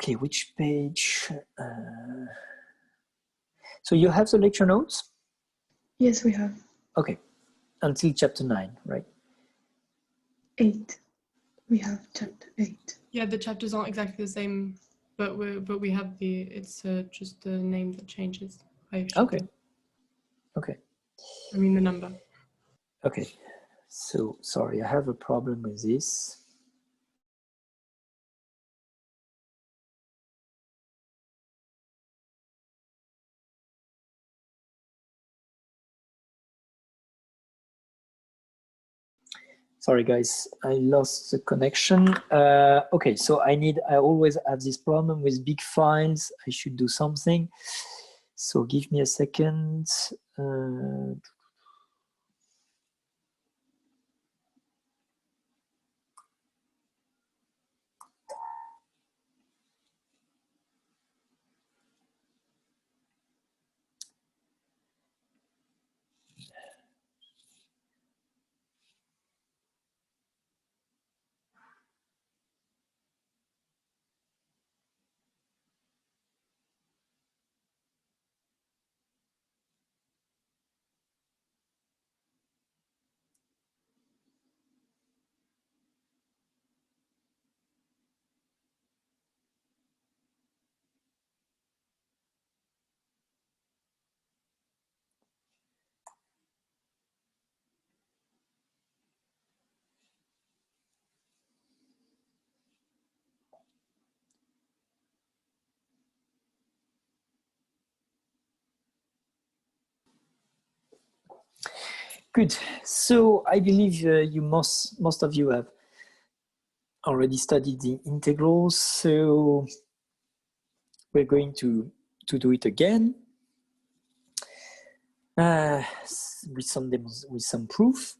Okay, which page? So you have the lecture notes? Yes, we have. Okay, until chapter 9, right? 8. We have chapter 8. Yeah, the chapters aren't exactly the same, but we have the, it's just the name that changes. Okay. Okay. I mean the number. Okay. So sorry, I have a problem with this. Sorry guys, I lost the connection. Okay, so I always have this problem with big files. I should do something. So give me a second. Good. So I believe most of you have already studied the integrals. So we're going to do it again with some proof.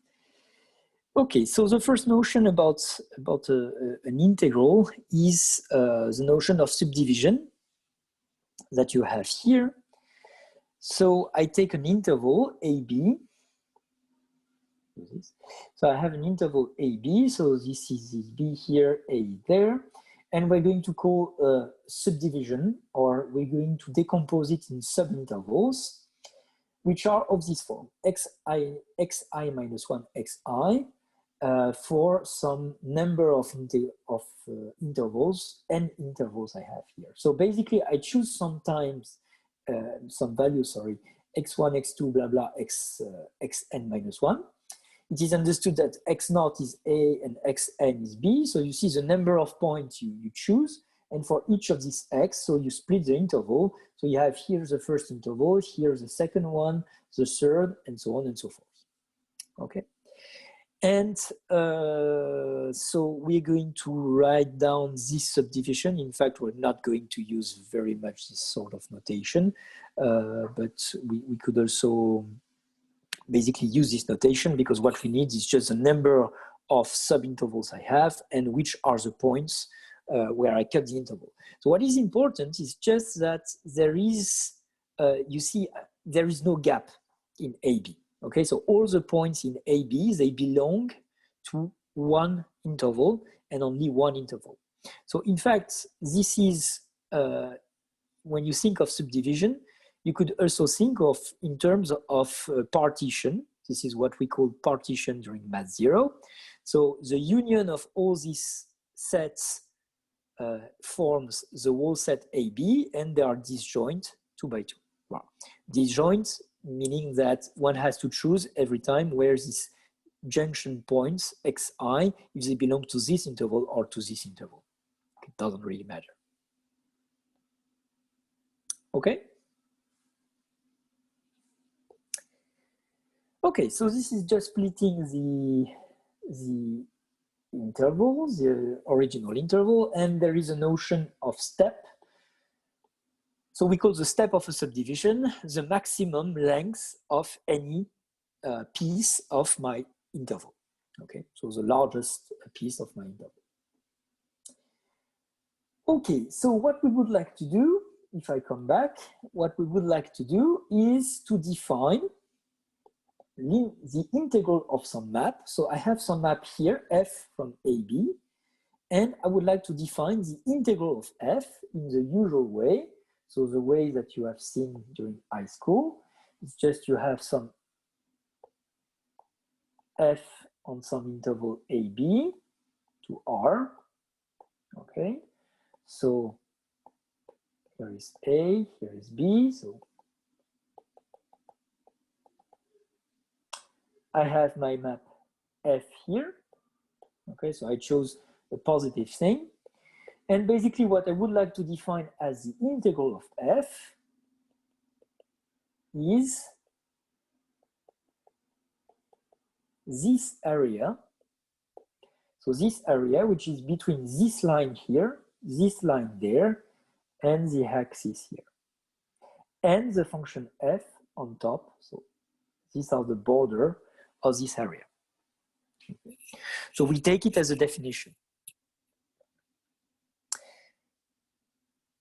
Okay. So the first notion about an integral is the notion of subdivision that you have here. So I take an interval AB. So I have an interval AB, so this is this B here, A there, and we're going to call a subdivision, or we're going to decompose it in subintervals, which are of this form, xi minus 1 xi, for some number of intervals, n intervals I have here. So basically I choose sometimes some value, sorry, x1, x2, blah, blah, xn minus 1. It is understood that x0 is A and xn is B. So you see the number of points you choose. And for each of these x, so you split the interval. So you have here the first interval, here the second one, the third, and so on and so forth. Okay. And so we're going to write down this subdivision. In fact, we're not going to use very much this sort of notation, but we could also basically use this notation, because what we need is just the number of subintervals I have and which are the points where I cut the interval. So what is important is just that there is, you see, there is no gap in AB. Okay, so all the points in AB, they belong to one interval and only one interval. So in fact, this is, when you think of subdivision, you could also think of in terms of partition. This is what we call partition during Math 0. So the union of all these sets forms the whole set AB, and they are disjoint 2 by 2. Wow. Disjoint meaning that one has to choose every time where these junction points xi, if they belong to this interval or to this interval. It doesn't really matter. Okay. Okay, so this is just splitting the interval, the original interval, and there is a notion of step. So we call the step of a subdivision the maximum length of any piece of my interval. Okay, so the largest piece of my interval. Okay, so what we would like to do, if I come back, what we would like to do is to define the integral of some map. So I have some map here, f from AB, And I would like to define the integral of f in the usual way. So the way that you have seen during high school, it's just you have some f on some interval ab to r, okay? So here is a, here is b, so I have my map f here, okay? So I chose a positive thing. And basically what I would like to define as the integral of f is this area. So this area, which is between this line here, this line there, and the axis here. And the function f on top. So these are the border of this area. Okay. So we take it as a definition.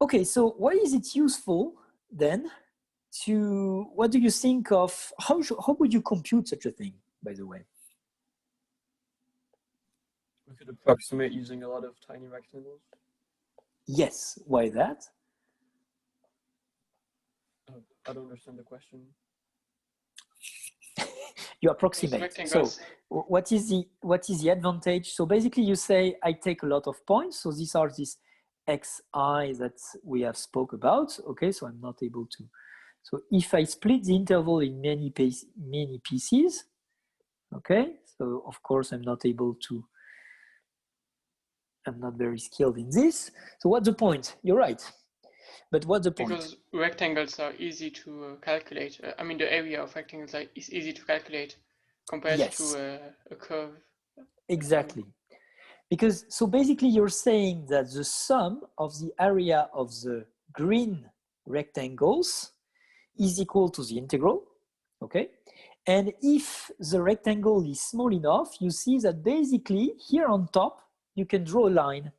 Okay, so why is it useful then to, what do you think of, how would you compute such a thing, by the way? We could approximate using a lot of tiny rectangles. Yes, why that? I don't understand the question. You approximate. So what is the advantage? So basically you say, I take a lot of points. So these are these xi that we have spoke about. Okay, so I'm not able to. So if I split the interval in many pieces, okay, so of course I'm not able to, I'm not very skilled in this. So what's the point? You're right. But what's the point? Because rectangles are easy to calculate. I mean, the area of rectangles is easy to calculate compared to a curve. Exactly. Because, so basically you're saying that the sum of the area of the green rectangles is equal to the integral, okay? And if the rectangle is small enough, you see that basically here on top, you can draw a line.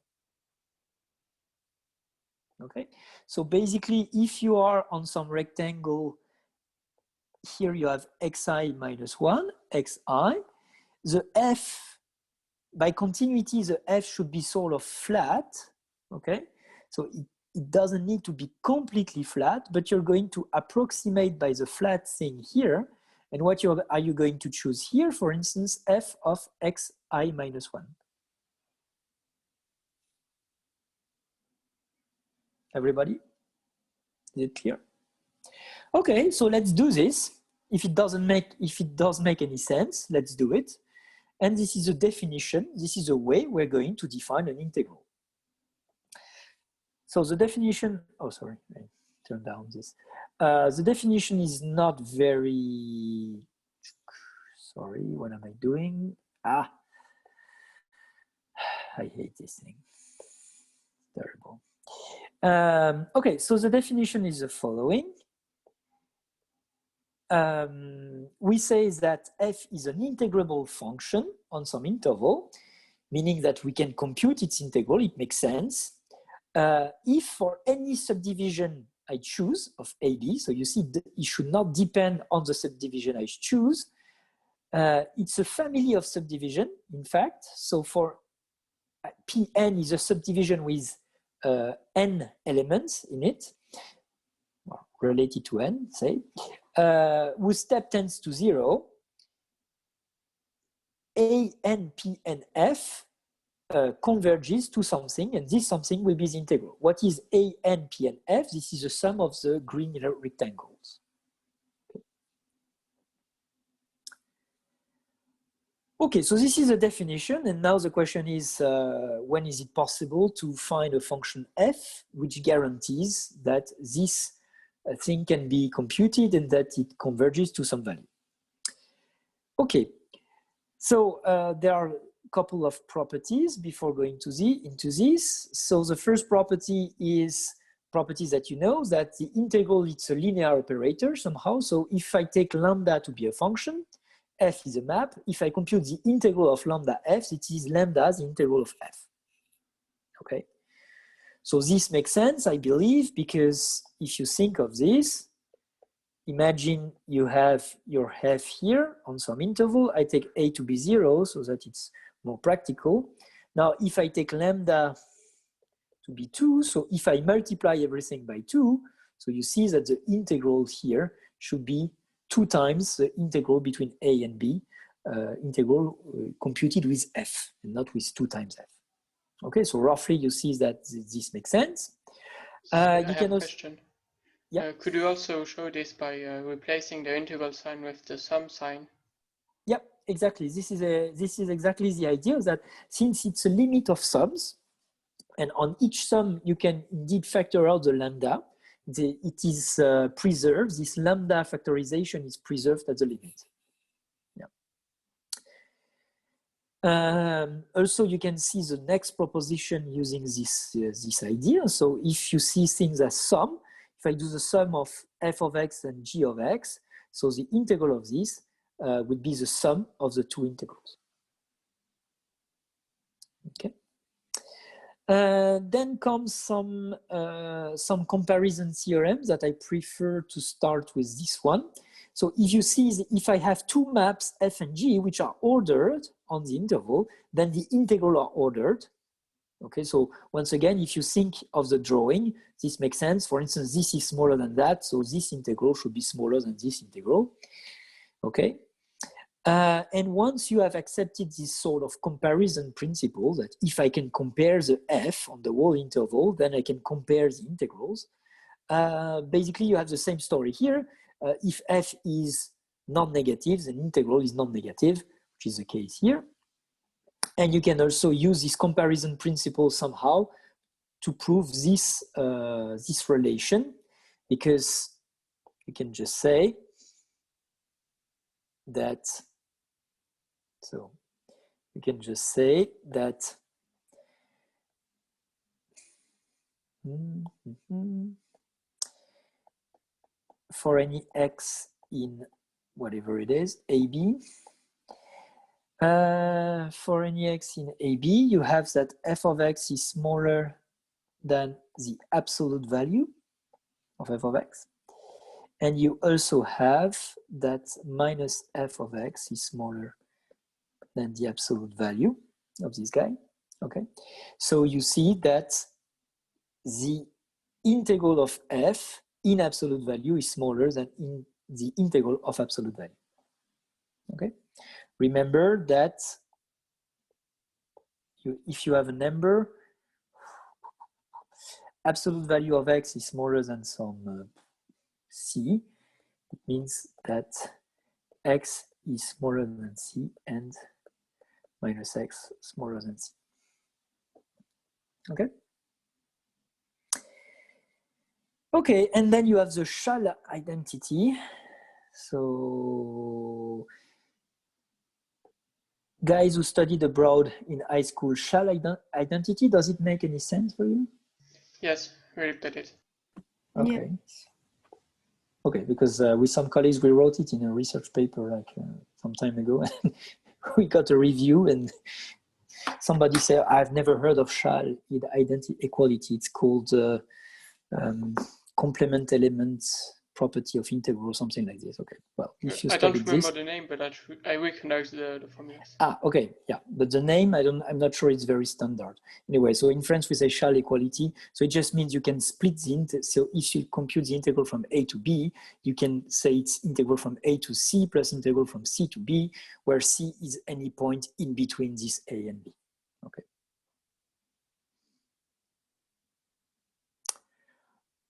Okay, so basically if you are on some rectangle, here you have xi minus 1, xi, the f, by continuity, the f should be sort of flat, okay? So it doesn't need to be completely flat, but you're going to approximate by the flat thing here. And what are you going to choose here? For instance, f of xi minus 1. Everybody? Is it clear? Okay, so let's do this. If it does make any sense, let's do it. And this is a definition. This is a way we're going to define an integral. So the definition, oh, sorry, I turned down this. The definition is not very, sorry, what am I doing? I hate this thing. Terrible. Okay, so the definition is the following. We say that f is an integrable function on some interval, meaning that we can compute its integral, it makes sense. If for any subdivision I choose of AB, so you see it should not depend on the subdivision I choose. It's a family of subdivision, in fact. So for Pn is a subdivision with n elements in it, well, related to n, say, whose step tends to 0, A, N, P, and F converges to something, and this something will be the integral. What is A, N, P, and F? This is the sum of the green rectangles. Okay, so this is a definition, and now the question is, when is it possible to find a function f which guarantees that this thing can be computed and that it converges to some value? Okay, so there are a couple of properties before going into this. So the first property is properties that you know, that the integral, it's a linear operator somehow. So if I take lambda to be a function, f is a map. If I compute the integral of lambda f, it is lambda the integral of f. Okay, so this makes sense, I believe, because if you think of this, imagine you have your f here on some interval. I take a to be 0 so that it's more practical. Now, if I take lambda to be 2, so if I multiply everything by 2, so you see that the integral here should be 2 times the integral between a and b, integral computed with f and not with 2 times f. Okay, so roughly you see that this makes sense. I You have can a also, question. yeah. Could you also show this by replacing the integral sign with the sum sign? Yep, exactly. This is exactly the idea, that since it's a limit of sums, and on each sum you can indeed factor out the lambda, it is preserved. This lambda factorization is preserved at the limit. Also, you can see the next proposition using this idea. So if you see things as sum, if I do the sum of f of x and g of x, so the integral of this would be the sum of the 2 integrals. Okay. Then comes some comparison theorems that I prefer to start with this one. So if you see, if I have 2 maps f and g which are ordered on the interval, then the integral are ordered. Okay, so once again, if you think of the drawing, this makes sense. For instance, this is smaller than that, so this integral should be smaller than this integral. Okay. And once you have accepted this sort of comparison principle, that if I can compare the f on the whole interval, then I can compare the integrals. Basically, you have the same story here. If f is non-negative, then integral is non-negative, which is the case here. And you can also use this comparison principle somehow to prove this, this relation, because you can just say that, so you can just say that for any x in whatever it is, AB, for any x in AB, you have that f of x is smaller than the absolute value of f of x. And you also have that minus f of x is smaller than the absolute value of this guy. Okay, so you see that the integral of f in absolute value is smaller than in the integral of absolute value. Okay, remember that if you have a number, absolute value of x is smaller than some c, it means that x is smaller than c and minus x smaller than c. Okay. Okay, and then you have the shall identity. So guys who studied abroad in high school, shall identity, does it make any sense for you? Yes, we looked at it. Okay. Yes. Okay, because with some colleagues we wrote it in a research paper like some time ago, and we got a review and somebody said, I've never heard of shall identity equality. It's called complement element property of integral or something like this. Okay, well, if you I don't studied remember this, the name, but I recognize the formulas. ah, okay, yeah, but the name I'm not sure it's very standard. Anyway, so in French we say shall equality, so it just means you can split the so if you compute the integral from a to b, you can say it's integral from a to c plus integral from c to b, where c is any point in between this a and b. Okay.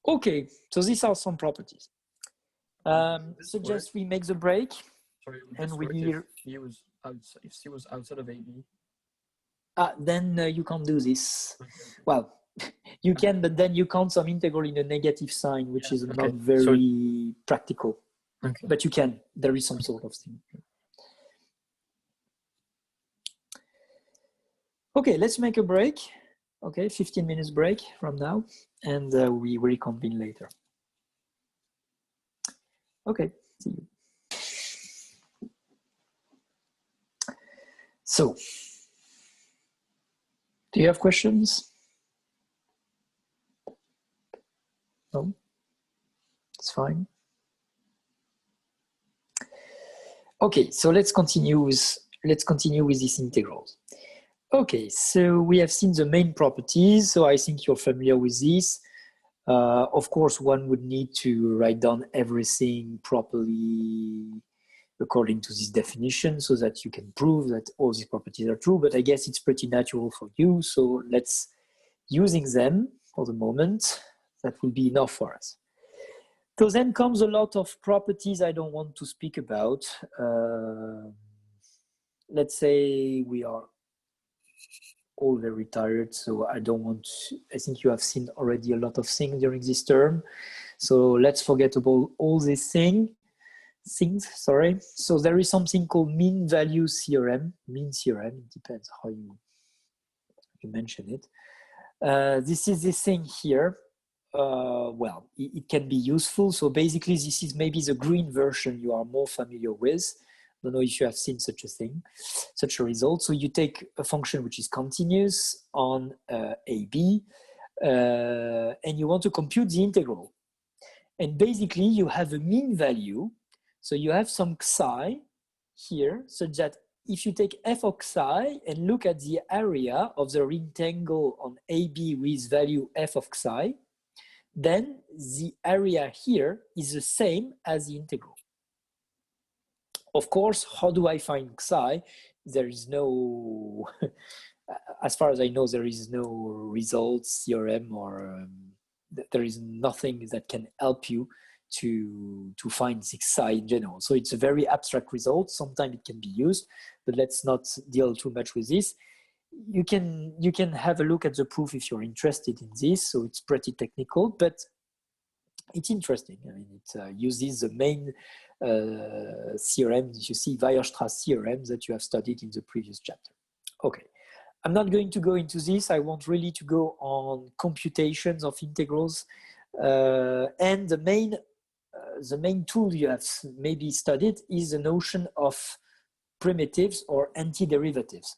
Okay, so these are some properties. Suggest we make the break. Sorry, would and this we work hear. if C was outside of AB? Then you can't do this. Okay. Well, you can, but then you count some integral in a negative sign, which is not very practical. Okay. But you can. There is some sort of thing. Okay, let's make a break. Okay, 15 minutes break from now, and we reconvene later. Okay, see you. So, do you have questions? No? It's fine. Okay, so let's continue with these integrals. Okay, so we have seen the main properties. So I think you're familiar with this. Of course, one would need to write down everything properly according to this definition so that you can prove that all these properties are true. But I guess it's pretty natural for you. So let's using them for the moment. That will be enough for us. So then comes a lot of properties I don't want to speak about. Let's say we are all very tired, so I think you have seen already a lot of things during this term. So let's forget about all these things. So there is something called mean value theorem. Mean theorem, it depends how you mention it. This is this thing here. Well, it can be useful. So basically, this is maybe the green version you are more familiar with. I don't know if you have seen such a thing, such a result. So you take a function which is continuous on AB, and you want to compute the integral. And basically, you have a mean value. So you have some psi here, such that if you take f of psi and look at the area of the rectangle on AB with value f of psi, then the area here is the same as the integral. Of course, how do I find psi? There is no, as far as I know, there is no results theorem or there is nothing that can help you to find the psi in general. So it's a very abstract result. Sometimes it can be used, but let's not deal too much with this. You can have a look at the proof if you're interested in this. So it's pretty technical, but it's interesting. I mean, it uses the main theorem, you see, Weierstrass theorem that you have studied in the previous chapter. Okay, I'm not going to go into this. I want really to go on computations of integrals. And the main tool you have maybe studied is the notion of primitives or antiderivatives.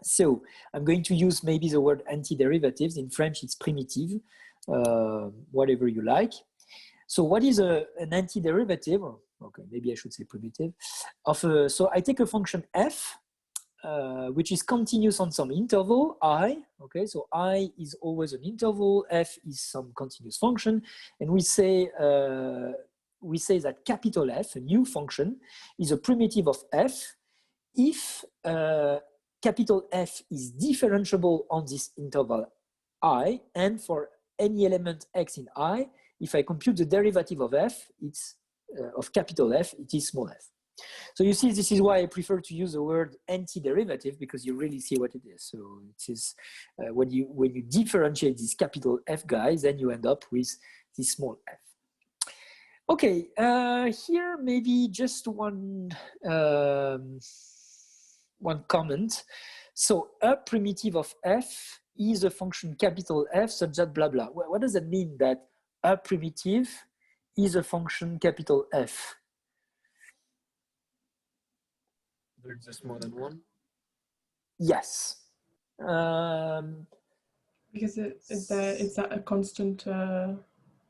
So I'm going to use maybe the word antiderivatives. In French, it's primitive, whatever you like. So what is an antiderivative? Or, okay, maybe I should say primitive. So I take a function f, which is continuous on some interval I. Okay, so I is always an interval, f is some continuous function, and we say that capital F, a new function, is a primitive of f if capital F is differentiable on this interval I, and for any element x in I, if I compute the derivative of f, it's of capital F, it is small f. So you see, this is why I prefer to use the word antiderivative, because you really see what it is. So it is when you differentiate this capital F guys, then you end up with this small f. Okay, here maybe just one comment. So a primitive of f is a function capital F such that blah blah. What does that mean, that a primitive is a function capital F? There exists more than one? Yes. Because it's that a constant,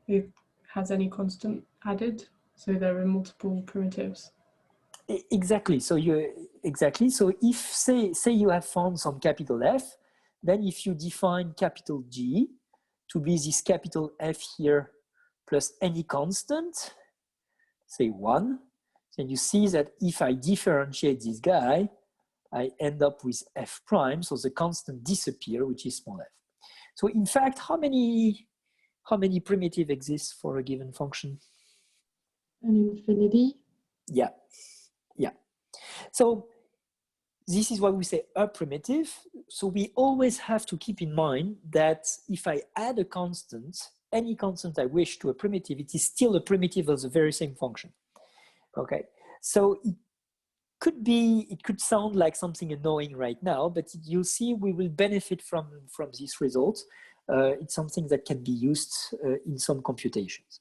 it has any constant added, so there are multiple primitives. Exactly. So so if say you have found some capital F, then if you define capital G to be this capital F here plus any constant, say 1, then you see that if I differentiate this guy, I end up with f prime, so the constant disappears, which is small f. So in fact, how many primitive exists for a given function? An infinity. Yeah. So this is why we say a primitive. So we always have to keep in mind that if I add a constant, any constant I wish to a primitive, it is still a primitive of the very same function. Okay, so it could sound like something annoying right now, but you'll see we will benefit from this result. It's something that can be used in some computations.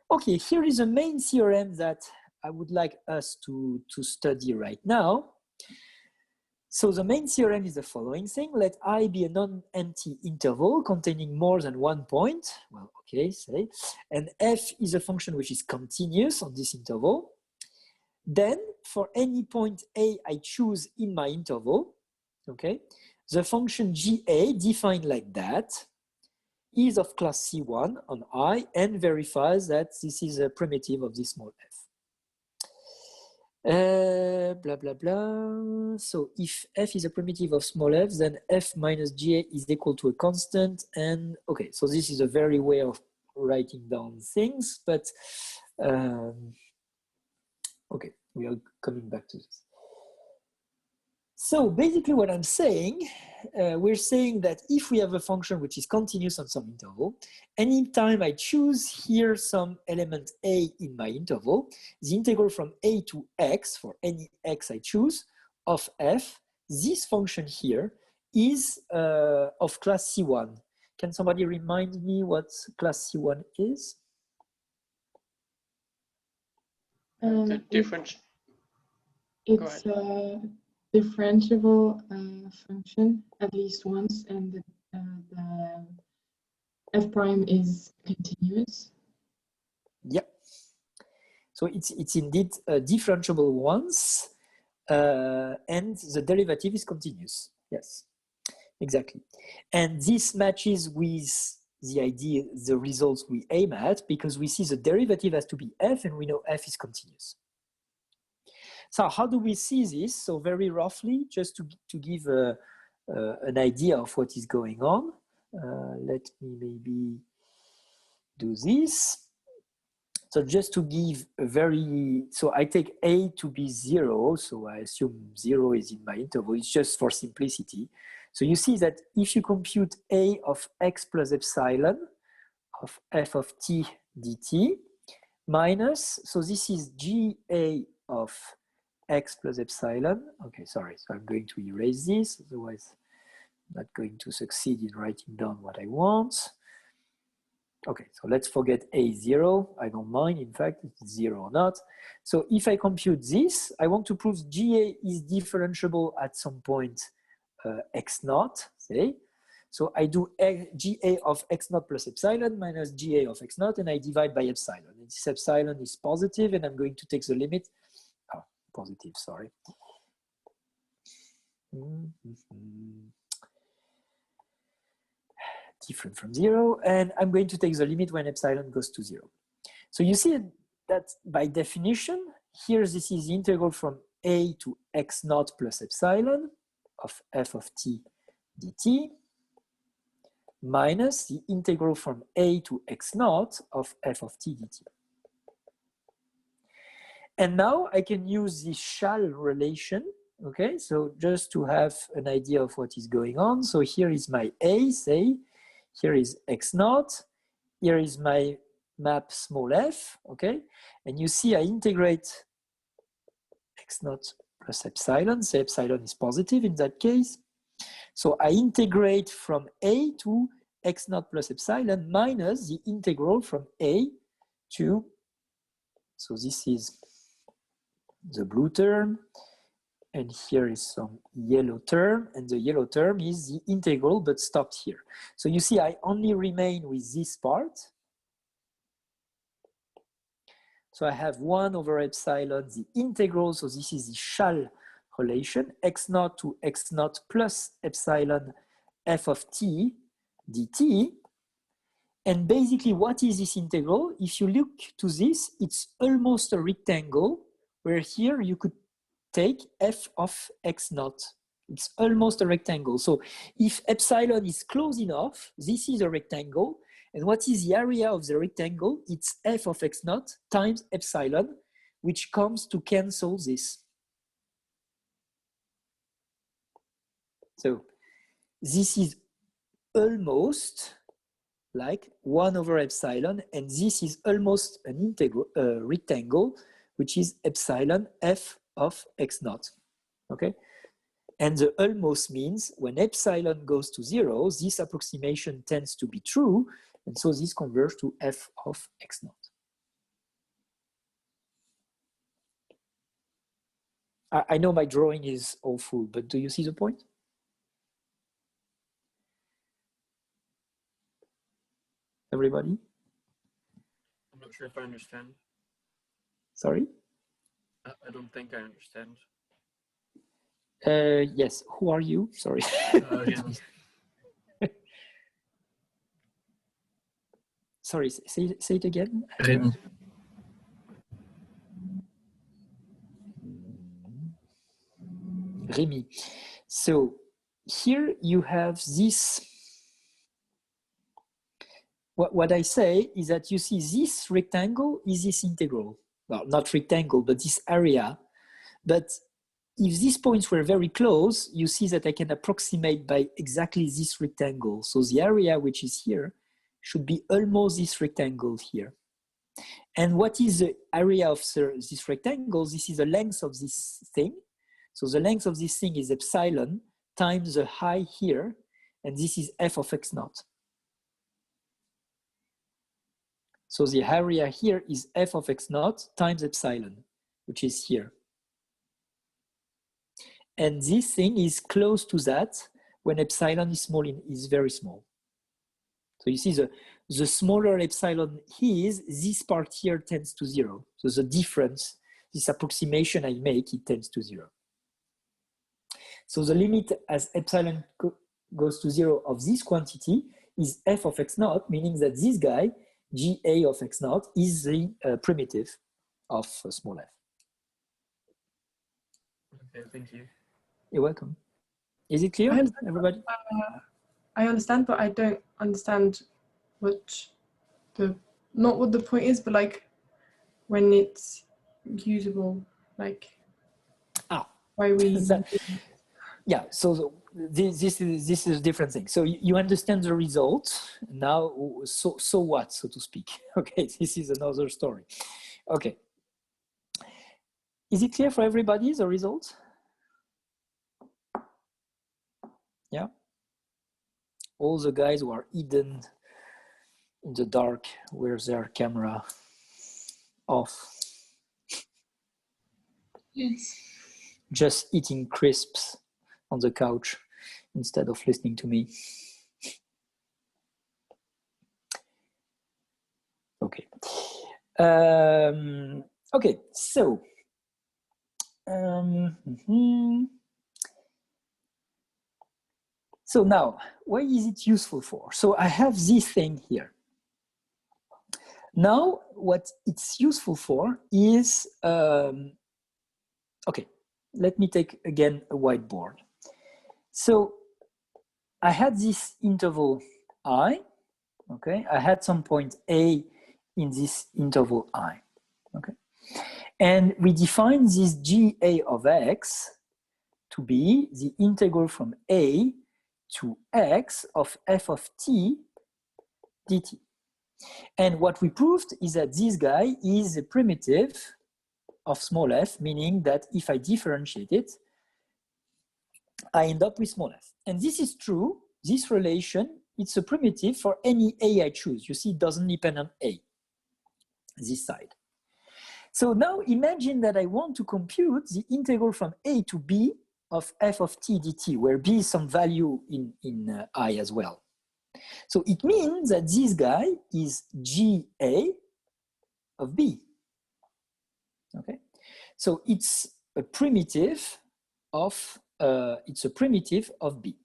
Okay, here is a main theorem that I would like us to study right now. So the main theorem is the following thing. Let I be a non-empty interval containing more than one point. Well, okay, say. And f is a function which is continuous on this interval. Then for any point A I choose in my interval, okay, the function GA defined like that is of class C1 on I and verifies that this is a primitive of this small f. Blah, blah, blah. So if f is a primitive of small f, then f minus GA is equal to a constant. And okay, so this is a very way of writing down things, but okay, we are coming back to this. So basically what I'm saying, we're saying that if we have a function which is continuous on some interval, anytime I choose here some element a in my interval, the integral from a to x, for any x I choose, of f, this function here is of class C1. Can somebody remind me what class C1 is? The difference. It's a differentiable function at least once, and the f prime is continuous. Yep. So it's indeed differentiable once, and the derivative is continuous. Yes, exactly. And this matches with the idea, the results we aim at, because we see the derivative has to be f, and we know f is continuous. So how do we see this? So very roughly, just to give an idea of what is going on, let me maybe do this. So just to give a very, so I take a to be 0, so I assume 0 is in my interval, it's just for simplicity. So you see that if you compute a of x plus epsilon of f of t dt minus, so this is GA of x plus epsilon. Okay, sorry, so I'm going to erase this, otherwise I'm not going to succeed in writing down what I want. Okay, so let's forget A0, I don't mind, in fact, it's 0 or not. So if I compute this, I want to prove GA is differentiable at some point x naught, say. So I do GA of x naught plus epsilon minus GA of x naught, and I divide by epsilon. And this epsilon is positive, and I'm going to take the limit. Oh, positive, sorry. Different from 0, and I'm going to take the limit when epsilon goes to 0. So you see that by definition, here this is the integral from a to x naught plus epsilon of f of t dt minus the integral from a to x naught of f of t dt. And now I can use this shall relation, okay? So just to have an idea of what is going on. So here is my a, say, here is x naught, here is my map small f, okay? And you see I integrate x naught plus epsilon, say epsilon is positive in that case. So I integrate from a to x naught plus epsilon minus the integral from a to, so this is the blue term, and here is some yellow term, and the yellow term is the integral but stopped here. So you see I only remain with this part. So I have 1 over epsilon, the integral, so this is the shall relation, x naught to x naught plus epsilon f of t dt. And basically what is this integral? If you look to this, it's almost a rectangle, where here you could take f of x naught. It's almost a rectangle. So if epsilon is close enough, this is a rectangle. And what is the area of the rectangle? It's f of x naught times epsilon, which comes to cancel this. So this is almost like 1 over epsilon, and this is almost an integral rectangle, which is epsilon f of x naught, okay? And the almost means when epsilon goes to 0, this approximation tends to be true, and so this converges to f of x naught. I know my drawing is awful, but do you see the point? Everybody? I'm not sure if I understand. Sorry? I don't think I understand. Yes, who are you? Sorry. Sorry, say it again. Rémi. Rémi. So here you have this. What I say is that you see this rectangle is this integral. Well, not rectangle, but this area. But if these points were very close, you see that I can approximate by exactly this rectangle. So the area which is here should be almost this rectangle here. And what is the area of this rectangle? This is the length of this thing. So the length of this thing is epsilon times the height here, and this is f of x naught. So the area here is f of x naught times epsilon, which is here. And this thing is close to that when epsilon is small, is very small. So you see the smaller epsilon is, this part here tends to 0. So the difference, this approximation I make, it tends to 0. So the limit as epsilon goes to 0 of this quantity is f of x naught, meaning that this guy, GA of x naught, is the primitive of small f. Okay, thank you. You're welcome. Is it clear, everybody? I understand, but I don't understand not what the point is, but like when it's usable, like why we. Yeah, so this is a different thing. So you understand the result now. So what, so to speak? Okay, this is another story. Okay, is it clear for everybody the result? Yeah, all the guys who are hidden in the dark with their camera off. Yes. Just eating crisps on the couch instead of listening to me. Okay. Okay, so so now, what is it useful for? So I have this thing here. Now, what it's useful for is, okay, let me take again a whiteboard. So I had this interval I, okay? I had some point A in this interval I, okay? And we define this GA of x to be the integral from A to x of f of t dt. And what we proved is that this guy is a primitive of small f, meaning that if I differentiate it, I end up with small f. And this is true, this relation, it's a primitive for any A I choose. You see, it doesn't depend on A, this side. So now imagine that I want to compute the integral from A to B of f of t dt, where B is some value in I as well. So it means that this guy is GA of B, okay? So it's a primitive of B.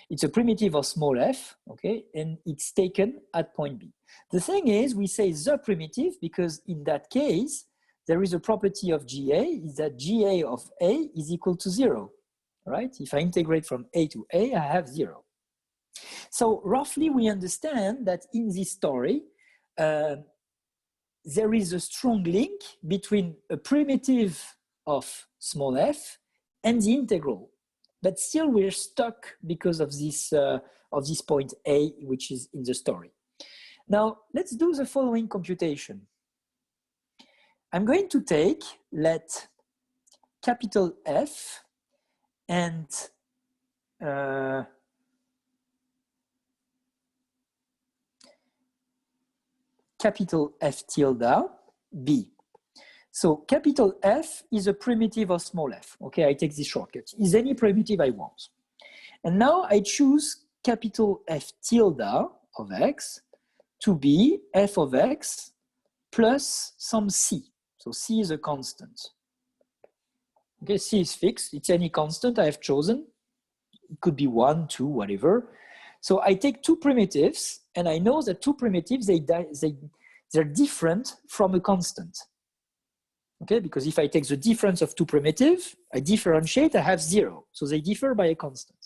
It's a primitive of small f, okay? And it's taken at point B. The thing is, we say the primitive because in that case, there is a property of GA is that GA of A is equal to 0, right? If I integrate from A to A, I have 0. So roughly we understand that in this story, there is a strong link between a primitive of small f and the integral. But still we're stuck because of this point A, which is in the story. Now, let's do the following computation. I'm going to take, let capital F and capital F tilde B. So capital F is a primitive of small f. Okay, I take this shortcut. Is any primitive I want. And now I choose capital F tilde of x to be f of x plus some c. So c is a constant. Okay, C is fixed. It's any constant I have chosen. It could be 1, 2, whatever. So I take two primitives, and I know that two primitives, they're different from a constant. Okay, because if I take the difference of two primitives, I differentiate, I have 0. So they differ by a constant.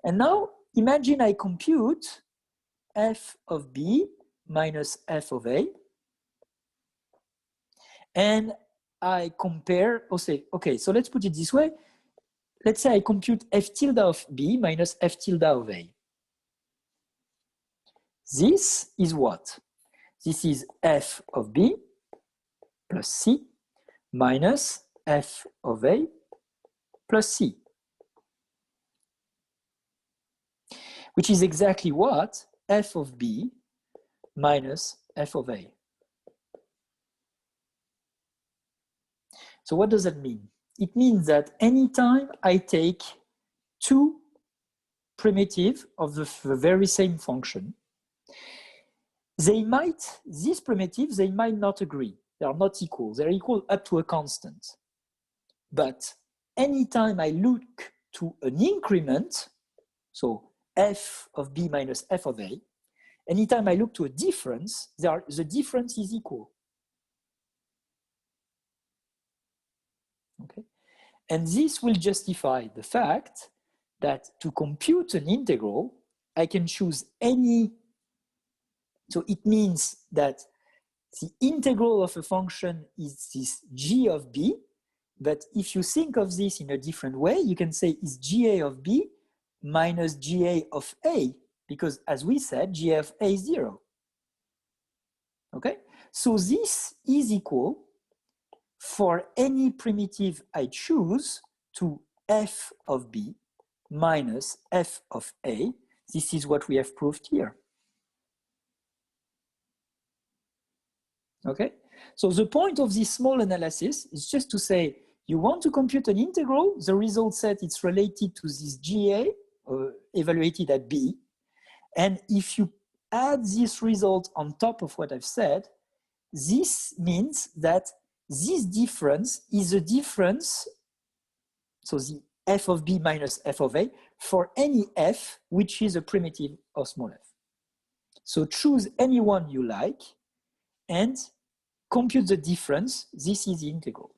And now imagine I compute f of b minus f of a. And I compare, okay, so let's put it this way. Let's say I compute f tilde of b minus f tilde of a. This is what? This is f of b plus c minus f of a plus c. Which is exactly what? F of b minus f of a. So what does that mean? It means that anytime I take two primitives of the very same function, these primitives, they might not agree. They are not equal. They're equal up to a constant. But anytime I look to an increment, so f of b minus f of a, anytime I look to a difference, the difference is equal. Okay? And this will justify the fact that to compute an integral, I can choose any. So it means that the integral of a function is this g of b, but if you think of this in a different way, you can say it's ga of b minus ga of a, because as we said, ga of a is 0. Okay, so this is equal for any primitive I choose to f of b minus f of a. This is what we have proved here. Okay, so the point of this small analysis is just to say, you want to compute an integral, the result set it's related to this GA evaluated at B. And if you add this result on top of what I've said, this means that this difference is a difference, so the f of B minus f of A, for any f which is a primitive of small f. So choose any one you like, and compute the difference. This is the integral.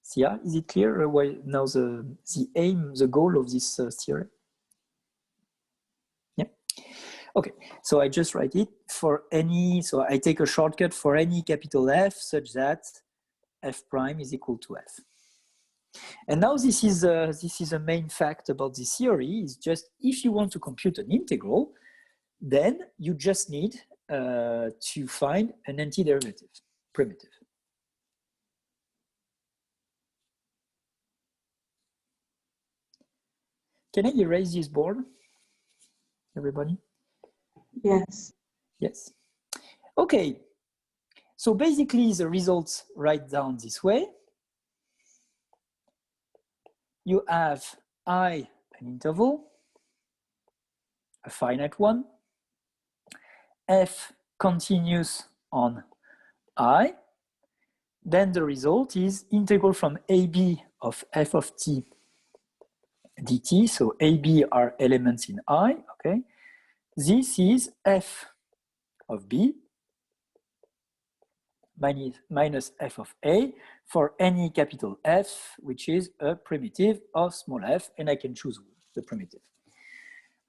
Sia, is it clear why now the aim, the goal of this theorem? Yeah. Okay, so I just write it for any, so I take a shortcut for any capital F such that f prime is equal to f. And now this is a main fact about this theory, is just if you want to compute an integral, then you just need to find an antiderivative primitive. Can I erase this board, everybody? Yes. Yes. Okay, so basically the results write down this way. You have I, an interval, a finite one, f continuous on I, then the result is integral from AB of f of t dt, so AB are elements in I, okay? This is f of b minus f of a for any capital F, which is a primitive of small f, and I can choose the primitive.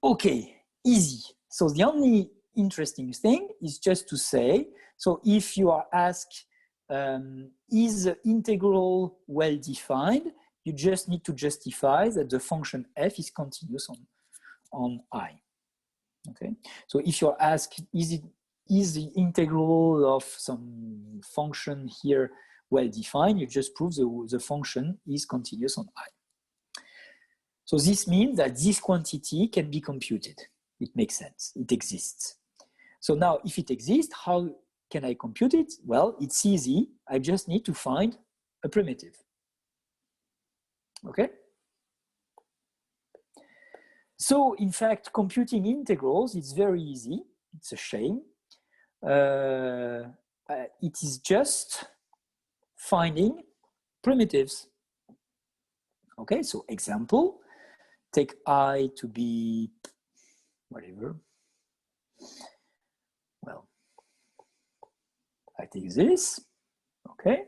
Okay, easy. So the only interesting thing is just to say, so if you are asked, is the integral well defined, you just need to justify that the function f is continuous on I. Okay, so if you're asked, is the integral of some function here well defined, you just prove the function is continuous on I. So this means that this quantity can be computed. It makes sense, it exists. So now if it exists, how can I compute it? Well, it's easy. I just need to find a primitive. Okay? So in fact, computing integrals is very easy. It's a shame. It is just finding primitives. Okay, so example, take I to be whatever. Well, I take this, okay.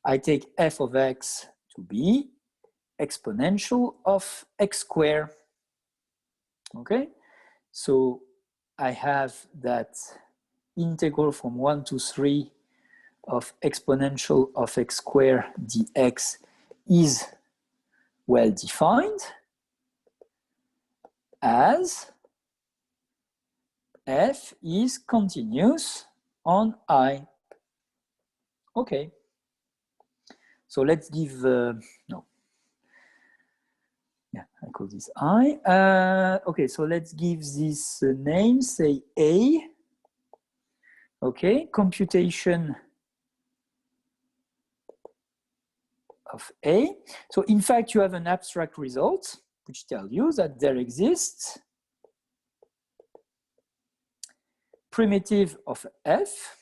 I take f of x to be exponential of x squared, okay. So I have that integral from 1 to 3 of exponential of x squared dx is well defined as f is continuous on I. Okay. So let's give, no. Yeah, I call this I. Okay, so let's give this name, say A. Okay, computation of A. So in fact, you have an abstract result, which tells you that there exists primitive of f,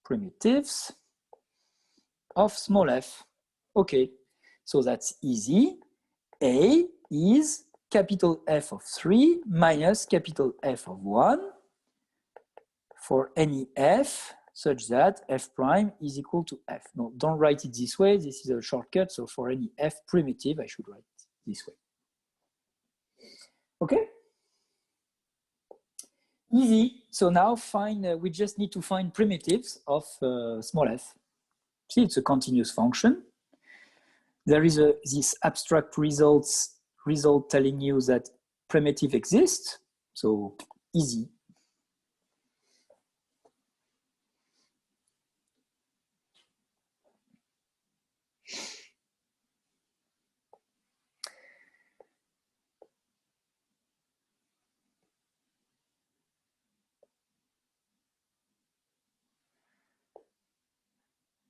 primitives of small f. Okay, so that's easy. A is capital F of 3 minus capital F of 1 for any f such that f prime is equal to f. No, don't write it this way. This is a shortcut. So for any f primitive, I should write it this way. Okay? Easy. So now find, we just need to find primitives of small f. See, it's a continuous function. There is this abstract result telling you that primitive exists. So easy.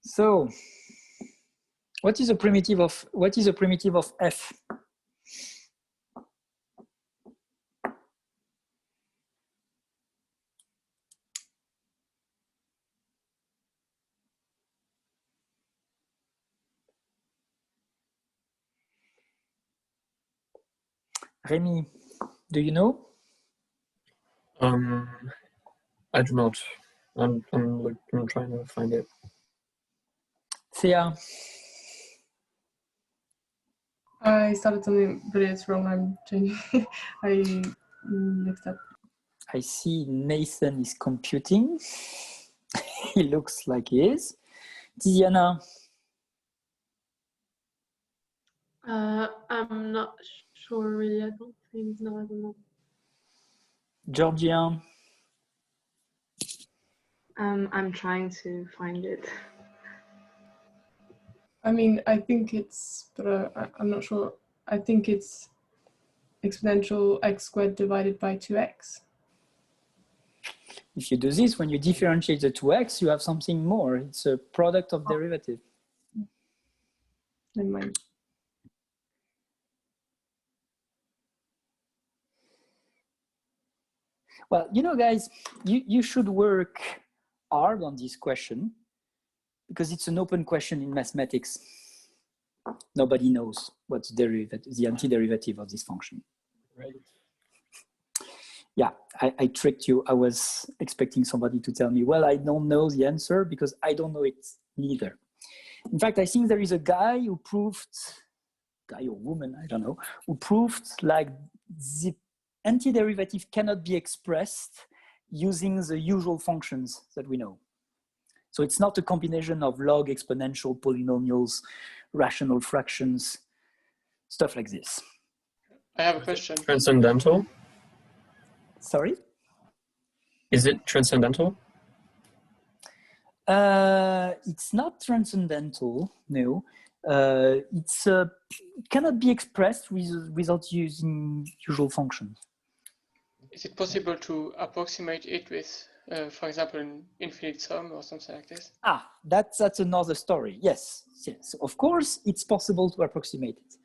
So, what is a primitive of f? Rémi, do you know? I do not. I'm trying to find it. Thea, I started something, but it's wrong. I'm changing. I mixed up. I see Nathan is computing. He looks like he is. Tiziana, I'm not sure really. I don't think. No, I don't know. Georgia, I'm trying to find it. I mean, I think it's, but I'm not sure. I think it's exponential x squared divided by 2x. if you do this, when you differentiate the 2x, you have something more. It's a product of derivative. Never mind. Well, you know, guys, you should work hard on this question because it's an open question in mathematics. Nobody knows what's the antiderivative of this function. Right. Yeah, I tricked you. I was expecting somebody to tell me, well, I don't know the answer because I don't know it neither. In fact, I think there is a guy who proved, guy or woman, I don't know, who proved like the antiderivative cannot be expressed using the usual functions that we know. So it's not a combination of log, exponential, polynomials, rational fractions, stuff like this. I have a question. Transcendental? Sorry? Is it transcendental? It's not transcendental, no. It cannot be expressed without using usual functions. Is it possible to approximate it with, for example, an infinite sum or something like this? Ah, that's another story. Yes, yes. Of course, it's possible to approximate it.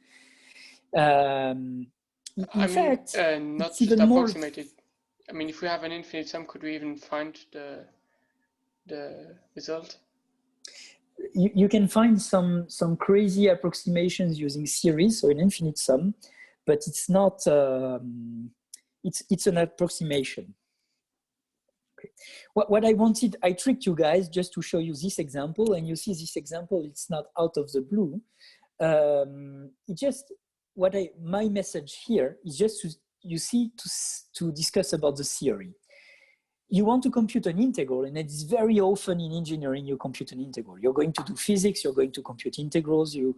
In fact, not it's just even more. approximate it. I mean, if we have an infinite sum, could we even find the result? you can find some crazy approximations using series, so an infinite sum, but it's not, it's an approximation. Okay. What I wanted, I tricked you guys just to show you this example, and you see this example, it's not out of the blue. It just, my message here is just to discuss about the theory. You want to compute an integral, and it's very often in engineering you compute an integral. You're going to do physics, you're going to compute integrals, you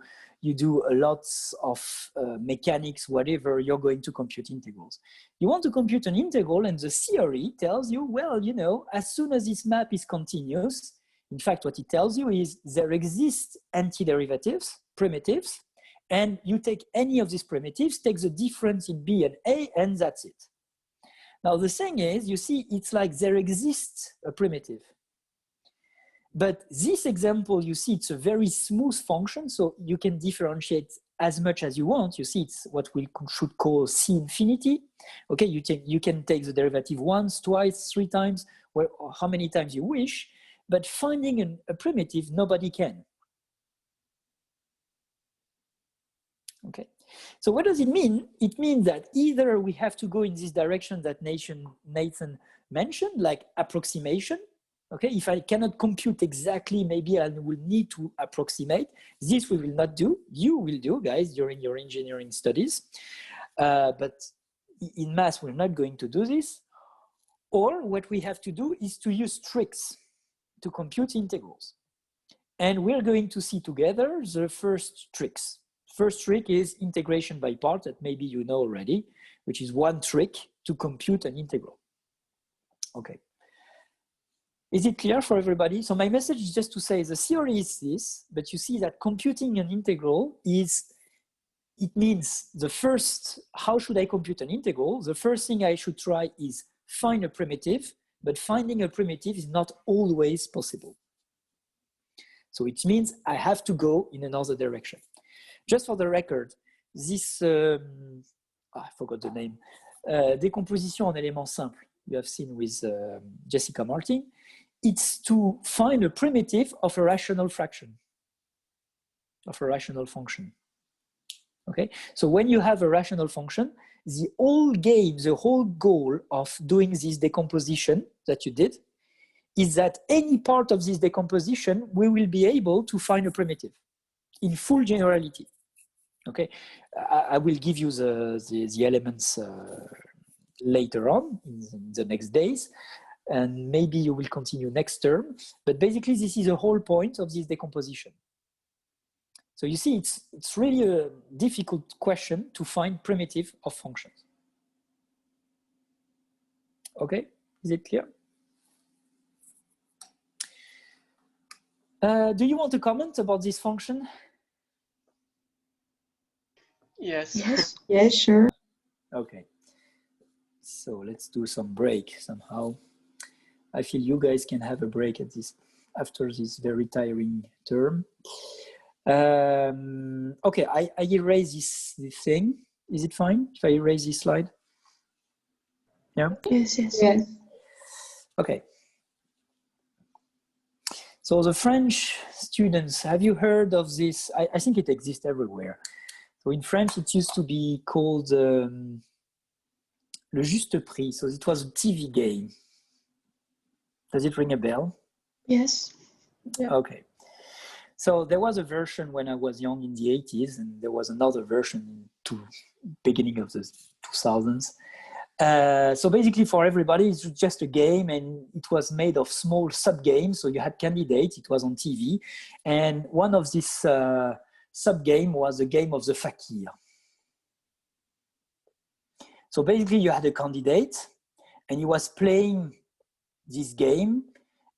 do a lot of mechanics, whatever, you're going to compute integrals. You want to compute an integral, and the theory tells you, well, you know, as soon as this map is continuous, in fact, what it tells you is there exist antiderivatives, primitives, and you take any of these primitives, take the difference in B and A, and that's it. Now, the thing is, you see, it's like there exists a primitive. But this example, you see, it's a very smooth function, so you can differentiate as much as you want. You see, it's what we should call C infinity. Okay, you can take the derivative once, twice, 3 times, or how many times you wish, but finding a primitive, nobody can. Okay. So what does it mean? It means that either we have to go in this direction that Nathan mentioned, like approximation. Okay, if I cannot compute exactly, maybe I will need to approximate. This we will not do. You will do, guys, during your engineering studies. But in math, we're not going to do this. Or what we have to do is to use tricks to compute integrals. And we're going to see together the first tricks. First trick is integration by part that maybe you know already, which is one trick to compute an integral. Okay. Is it clear for everybody? So my message is just to say the theory is this, but you see that computing an integral it means the first, how should I compute an integral? The first thing I should try is find a primitive, but finding a primitive is not always possible. So it means I have to go in another direction. Just for the record, this, I forgot the name, décomposition en éléments simples you have seen with Jessica Martin, it's to find a primitive of a rational fraction, of a rational function. Okay, so when you have a rational function, the whole game, the whole goal of doing this decomposition that you did is that any part of this decomposition, we will be able to find a primitive in full generality. Okay, I will give you the elements later on in the next days, and maybe you will continue next term. But basically, this is the whole point of this decomposition. So you see, it's really a difficult question to find primitive of functions. Okay, is it clear? Do you want to comment about this function? Yes. Yes, yes, sure. Okay. So let's do some break somehow. I feel you guys can have a break at this after this very tiring term. Okay, I erase this thing. Is it fine if I erase this slide? Yeah? Yes, yes. Yes. Okay. So the French students, have you heard of this? I think it exists everywhere. So in French, it used to be called Le Juste Prix. So it was a TV game. Does it ring a bell? Yes. Yeah. Okay. So there was a version when I was young in the 80s, and there was another version in beginning of the 2000s. So basically for everybody, it's just a game, and it was made of small sub-games. So you had candidates, it was on TV. And one of these sub-game was the game of the fakir. So basically you had a candidate, and he was playing this game,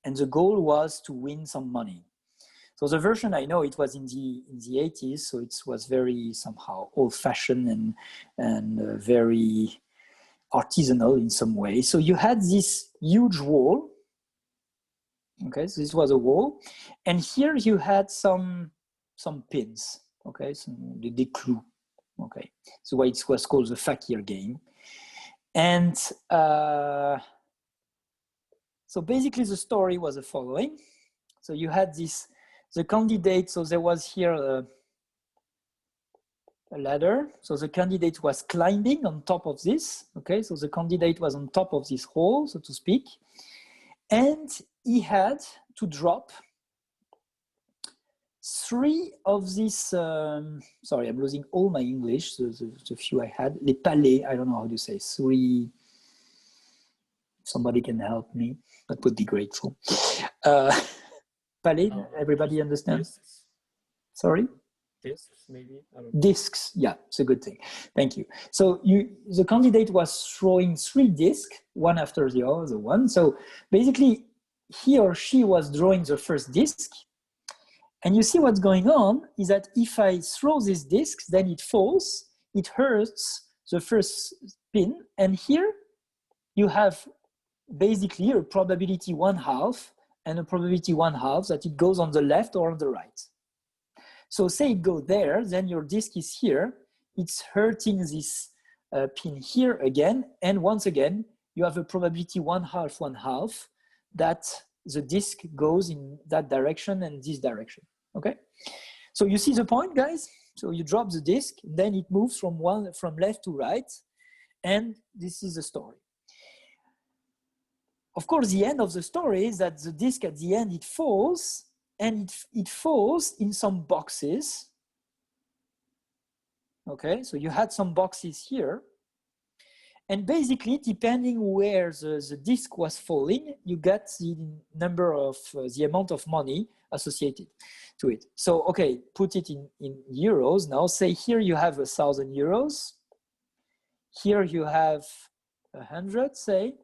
and the goal was to win some money. So the version I know, it was in the 80s, so it was very somehow old-fashioned and very artisanal in some way. So you had this huge wall. Okay, so this was a wall, and here you had some pins. Okay, so the clous. Okay, so why it was called the fakir game. And so basically the story was the following. So you had this, the candidate, so there was here a ladder. So the candidate was climbing on top of this. Okay, so the candidate was on top of this hole, so to speak. And he had to drop 3 of these, sorry, I'm losing all my English, the few I had, les palets, I don't know how to say, 3, somebody can help me, that would be grateful. Palette, everybody understands? Discs. Sorry? Discs, maybe? I don't know. Discs, yeah, it's a good thing. Thank you. So the candidate was throwing 3 discs, one after the other one. So basically, he or she was drawing the first disc. And you see what's going on is that if I throw these discs, then it falls, it hurts the first spin. And here you have basically a probability 1/2 and a probability 1/2 that it goes on the left or on the right. So say it goes there, then your disc is here, it's hurting this pin here again, and once again, you have a probability 1/2, 1/2 that the disc goes in that direction and this direction, okay? So you see the point, guys? So you drop the disc, then it moves from left to right, and this is the story. Of course, the end of the story is that the disc at the end, it falls, and it falls in some boxes. Okay, so you had some boxes here. And basically, depending where the disc was falling, you get the number of, the amount of money associated to it. So, okay, put it in euros. Now, say here you have 1,000 euros. Here you have 100, say.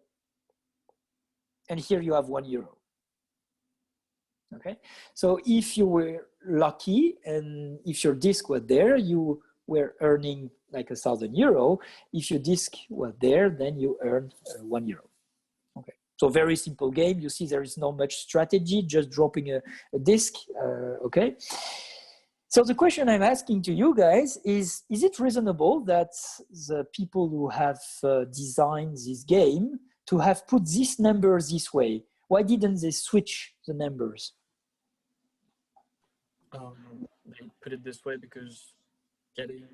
And here you have €1. Okay, so if you were lucky and if your disc was there, you were earning like €1,000. If your disc was there, then you earn €1. Okay, so very simple game. You see there is not much strategy, just dropping a disc. Okay, so the question I'm asking to you guys is it reasonable that the people who have designed this game to have put these numbers this way? Why didn't they switch the numbers? They put it this way because getting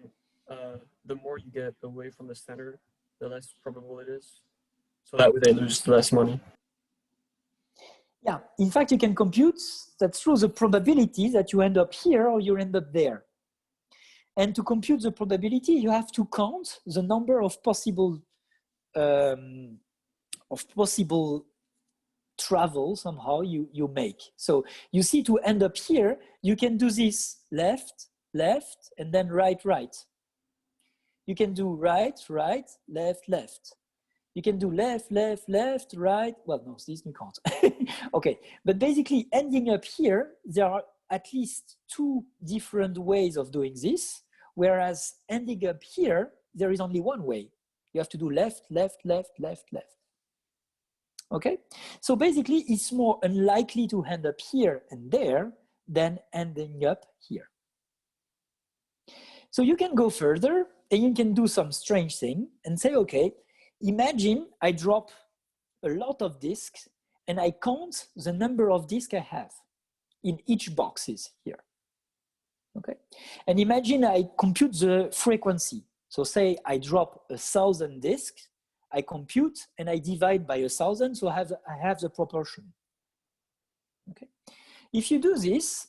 the more you get away from the center, the less probable it is. So that way they lose less money. Yeah, in fact, you can compute that through the probability that you end up here or you end up there. And to compute the probability, you have to count the number of possible travel somehow you make. So you see, to end up here, you can do this left, left, and then right, right. You can do right, right, left, left. You can do left, left, left, right. Well, no, this you can't. Okay, but basically ending up here, there are at least 2 different ways of doing this, whereas ending up here, there is only one way. You have to do left, left, left, left, left. Okay, so basically it's more unlikely to end up here and there than ending up here. So you can go further and you can do some strange thing and say, okay, imagine I drop a lot of discs and I count the number of discs I have in each boxes here. Okay, and imagine I compute the frequency. So say I drop 1,000 discs, I compute and I divide by 1,000, so I have the proportion. Okay, if you do this,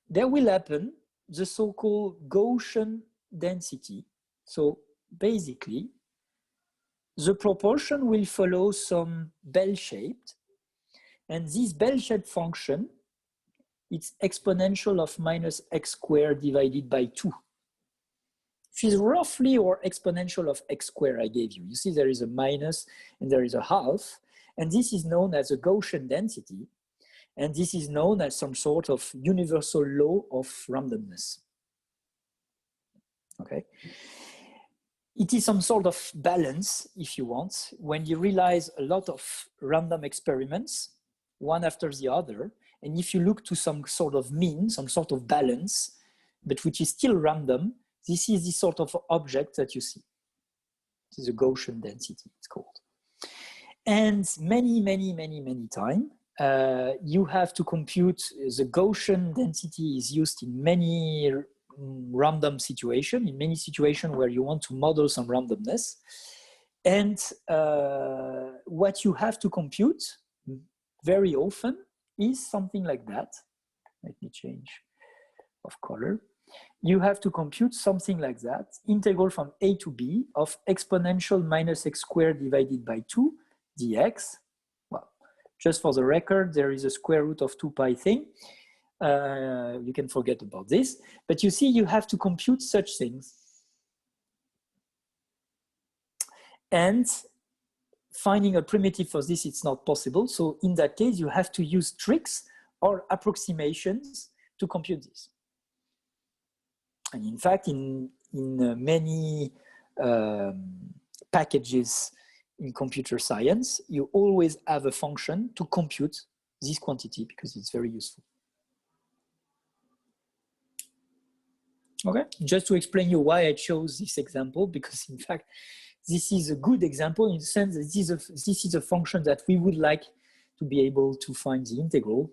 there will happen the so-called Gaussian density. So basically, the proportion will follow some bell-shaped, and this bell-shaped function, it's exponential of minus x squared divided by 2. Which is roughly your exponential of x squared I gave you. You see there is a minus and there is a half, and this is known as a Gaussian density, and this is known as some sort of universal law of randomness. Okay. It is some sort of balance, if you want, when you realize a lot of random experiments, one after the other, and if you look to some sort of mean, some sort of balance, but which is still random, this is the sort of object that you see. This is a Gaussian density, it's called. And many times, you have to compute the Gaussian density is used in many random situations, in many situations where you want to model some randomness. And what you have to compute very often is something like that. Let me change of color. You have to compute something like that, integral from a to b of exponential minus x squared divided by 2 dx. Well, just for the record, there is a square root of 2 pi thing. You can forget about this, but you see, you have to compute such things. And finding a primitive for this, it's not possible. So in that case, you have to use tricks or approximations to compute this. And in fact, in many packages in computer science, you always have a function to compute this quantity because it's very useful. Okay, just to explain you why I chose this example, because in fact, this is a good example in the sense that this is a function that we would like to be able to find the integral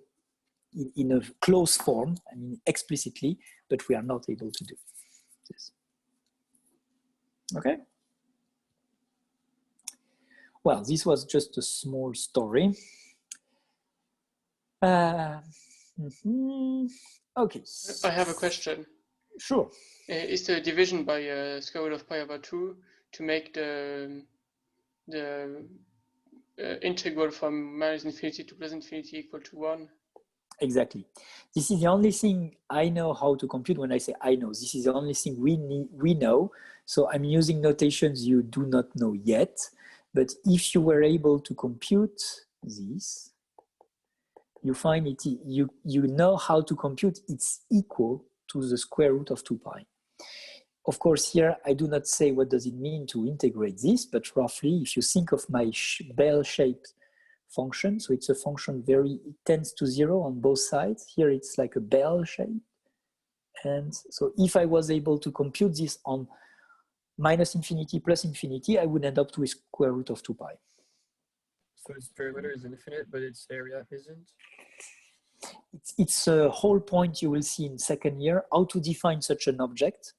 in a closed form, I mean explicitly, but we are not able to do this. Okay. Well, this was just a small story. Okay. I have a question. Sure. Is the division by square root of pi over 2 to make the integral from minus infinity to plus infinity equal to 1? Exactly. This is the only thing I know how to compute. When I say I know, this is the only thing we know. So I'm using notations you do not know yet. But if you were able to compute this, you find it, you know how to compute it's equal to the square root of 2 pi. Of course, here I do not say what does it mean to integrate this, but roughly, if you think of my bell-shaped function, so it's a function it tends to 0 on both sides. Here it's like a bell shape. And so if I was able to compute this on minus infinity plus infinity, I would end up to a square root of 2 pi. So its perimeter is infinite, but its area isn't? It's a whole point you will see in second year, how to define such an object.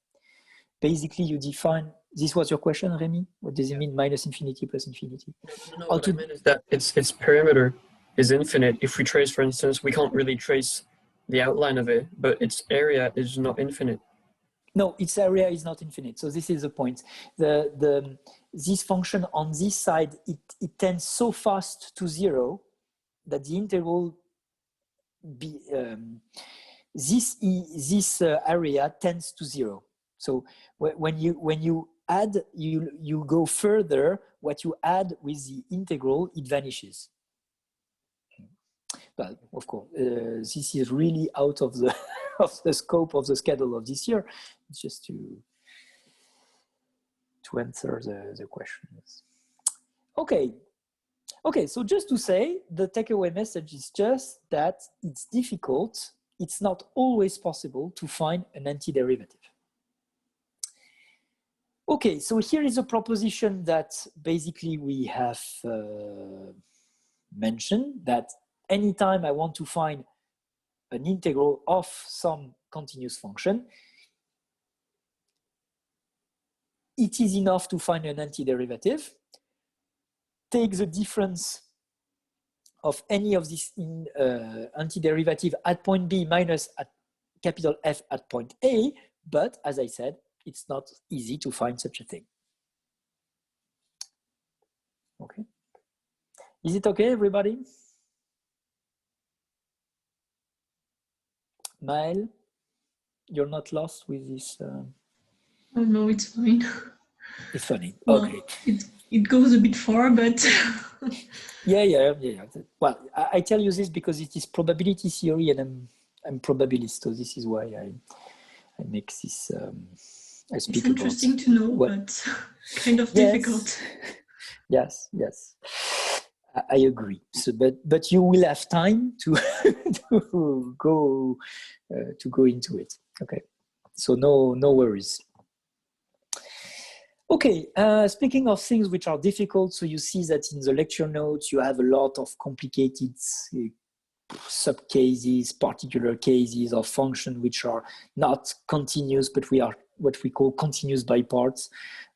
Basically, you define, this was your question, Rémi? What does it mean, minus infinity plus infinity? No. What I meant is that its perimeter is infinite. If we trace, for instance, we can't really trace the outline of it, but its area is not infinite. No, its area is not infinite. So this is the point. This function on this side, it tends so fast to 0 that the integral this area tends to 0. So when you add, you go further. What you add with the integral, it vanishes. But of course, this is really out of the of the scope of the schedule of this year. It's just to answer the questions. Okay. So just to say, the takeaway message is just that it's difficult. It's not always possible to find an antiderivative. Okay, so here is a proposition that basically we have mentioned, that anytime I want to find an integral of some continuous function, it is enough to find an antiderivative. Take the difference of any of these antiderivative at point B minus at capital F at point A, but as I said, it's not easy to find such a thing. Okay. Is it okay, everybody? Maël, you're not lost with this? Oh no, it's fine. It's funny. Well, okay. It goes a bit far, but Yeah. Well, I tell you this because it is probability theory, and I'm probabilist, so this is why I make this. I speak it's interesting to know, but kind of difficult. Yes. I agree. So, but you will have time to to go into it. Okay. So no worries. Okay, speaking of things which are difficult, so you see that in the lecture notes, you have a lot of complicated sub-cases, particular cases of function which are not continuous, but we are what we call continuous by parts.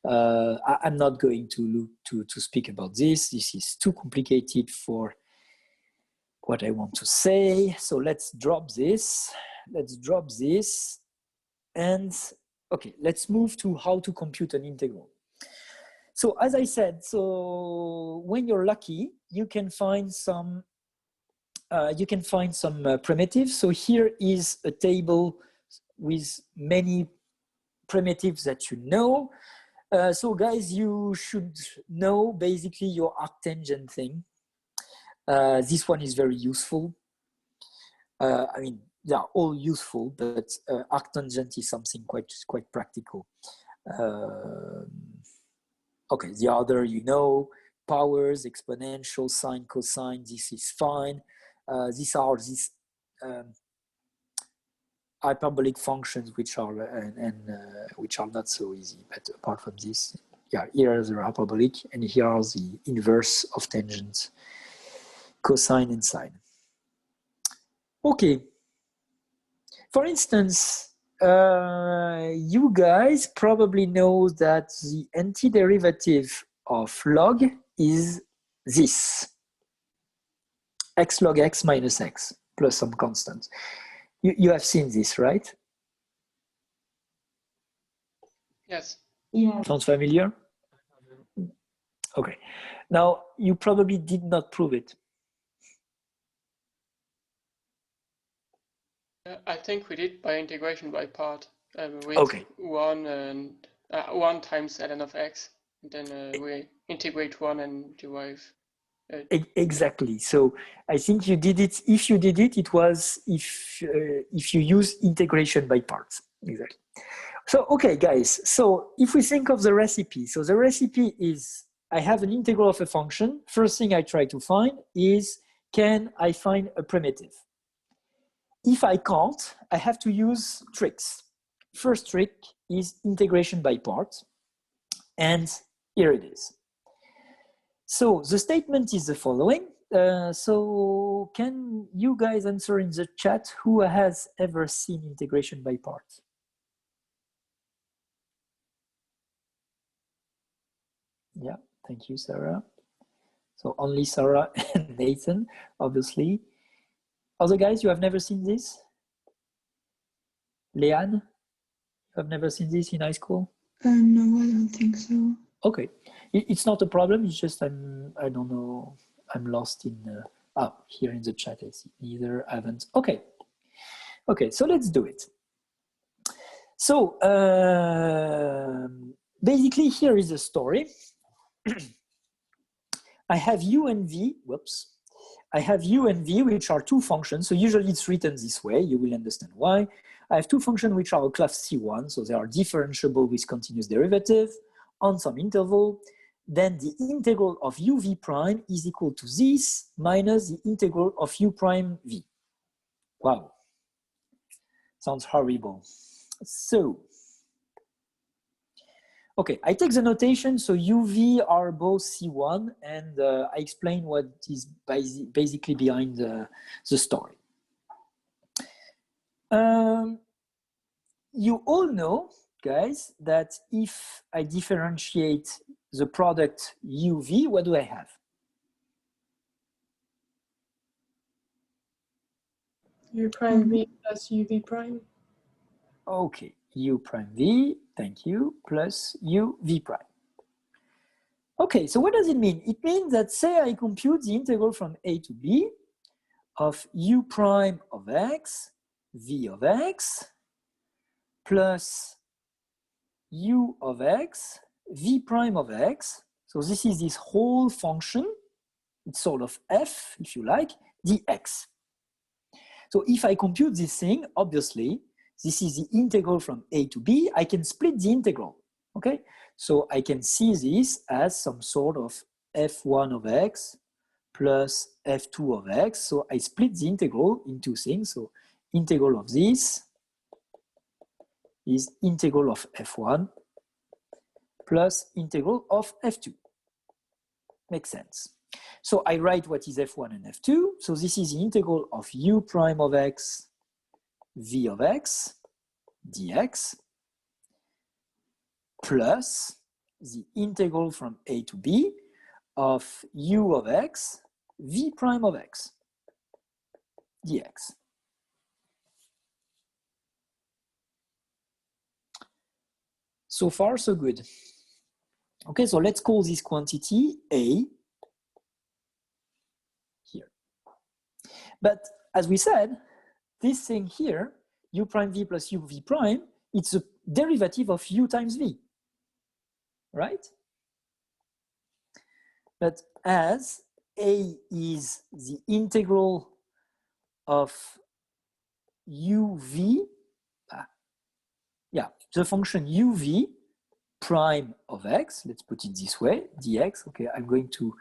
I'm not going to speak about this. This is too complicated for what I want to say. So let's drop this. Let's drop this. And okay, let's move to how to compute an integral. So as I said, so when you're lucky, you can find some primitives. So here is a table with many primitives that you know. So guys, you should know basically your arctangent thing. This one is very useful. I mean, they are all useful, but arctangent is something quite practical. Okay, the other, you know, powers, exponential, sine, cosine, this is fine. These are hyperbolic functions which are which are not so easy, but apart from this, yeah, here are the hyperbolic and here are the inverse of tangents, cosine and sine. Okay, for instance, you guys probably know that the antiderivative of log is this, x log x minus x plus some constant. You have seen this, right? Yes. Yeah. Sounds familiar? Okay. Now, you probably did not prove it. I think we did by integration by part with Okay. 1 and 1 times ln of x. And then we integrate 1 and derive. Exactly. So I think you did it. If you did it, it was if you use integration by parts. Exactly. So okay, guys. So if we think of the recipe, so the recipe is I have an integral of a function. First thing I try to find is can I find a primitive? If I can't, I have to use tricks. First trick is integration by parts, and here it is. So the statement is the following. So can you guys answer in the chat who has ever seen integration by parts? Yeah, thank you, Sarah. So only Sarah and Nathan, obviously. Other guys, you have never seen this? Leanne, you have never seen this in high school? No, I don't think so. Okay, it's not a problem. It's just I don't know. I'm lost in. Here in the chat I see neither haven't. Okay, so let's do it. So basically, here is a story. I have u and v. Whoops. I have u and v, which are two functions. So usually it's written this way. You will understand why. I have two functions which are of class C1, so they are differentiable with continuous derivative on some interval. Then the integral of uv prime is equal to this minus the integral of u prime v. Wow, sounds horrible. So, okay, I take the notation, so uv are both C1, and I explain what is basically behind the story. You all know, guys, that if I differentiate the product uv, what do I have? U prime v plus uv prime. Okay, u prime v, thank you, plus u v prime. Okay, so what does it mean? It means that, say I compute the integral from a to b of u prime of x, v of x, plus u of x, v prime of x. So this is this whole function. It's sort of f, if you like, dx. So if I compute this thing, obviously, this is the integral from a to b. I can split the integral, okay? So I can see this as some sort of f1 of x plus f2 of x. So I split the integral in two things. So integral of this is integral of f1 plus integral of f2. Makes sense. So I write what is f1 and f2. So this is the integral of u prime of x, v of x, dx, plus the integral from a to b of u of x, v prime of x, dx. So far, so good. Okay, so let's call this quantity A here. But as we said, this thing here, u prime v plus u v prime, it's a derivative of u times v, right? But as A is the integral of uv, the function uv prime of x, let's put it this way, dx. Okay, I'm going to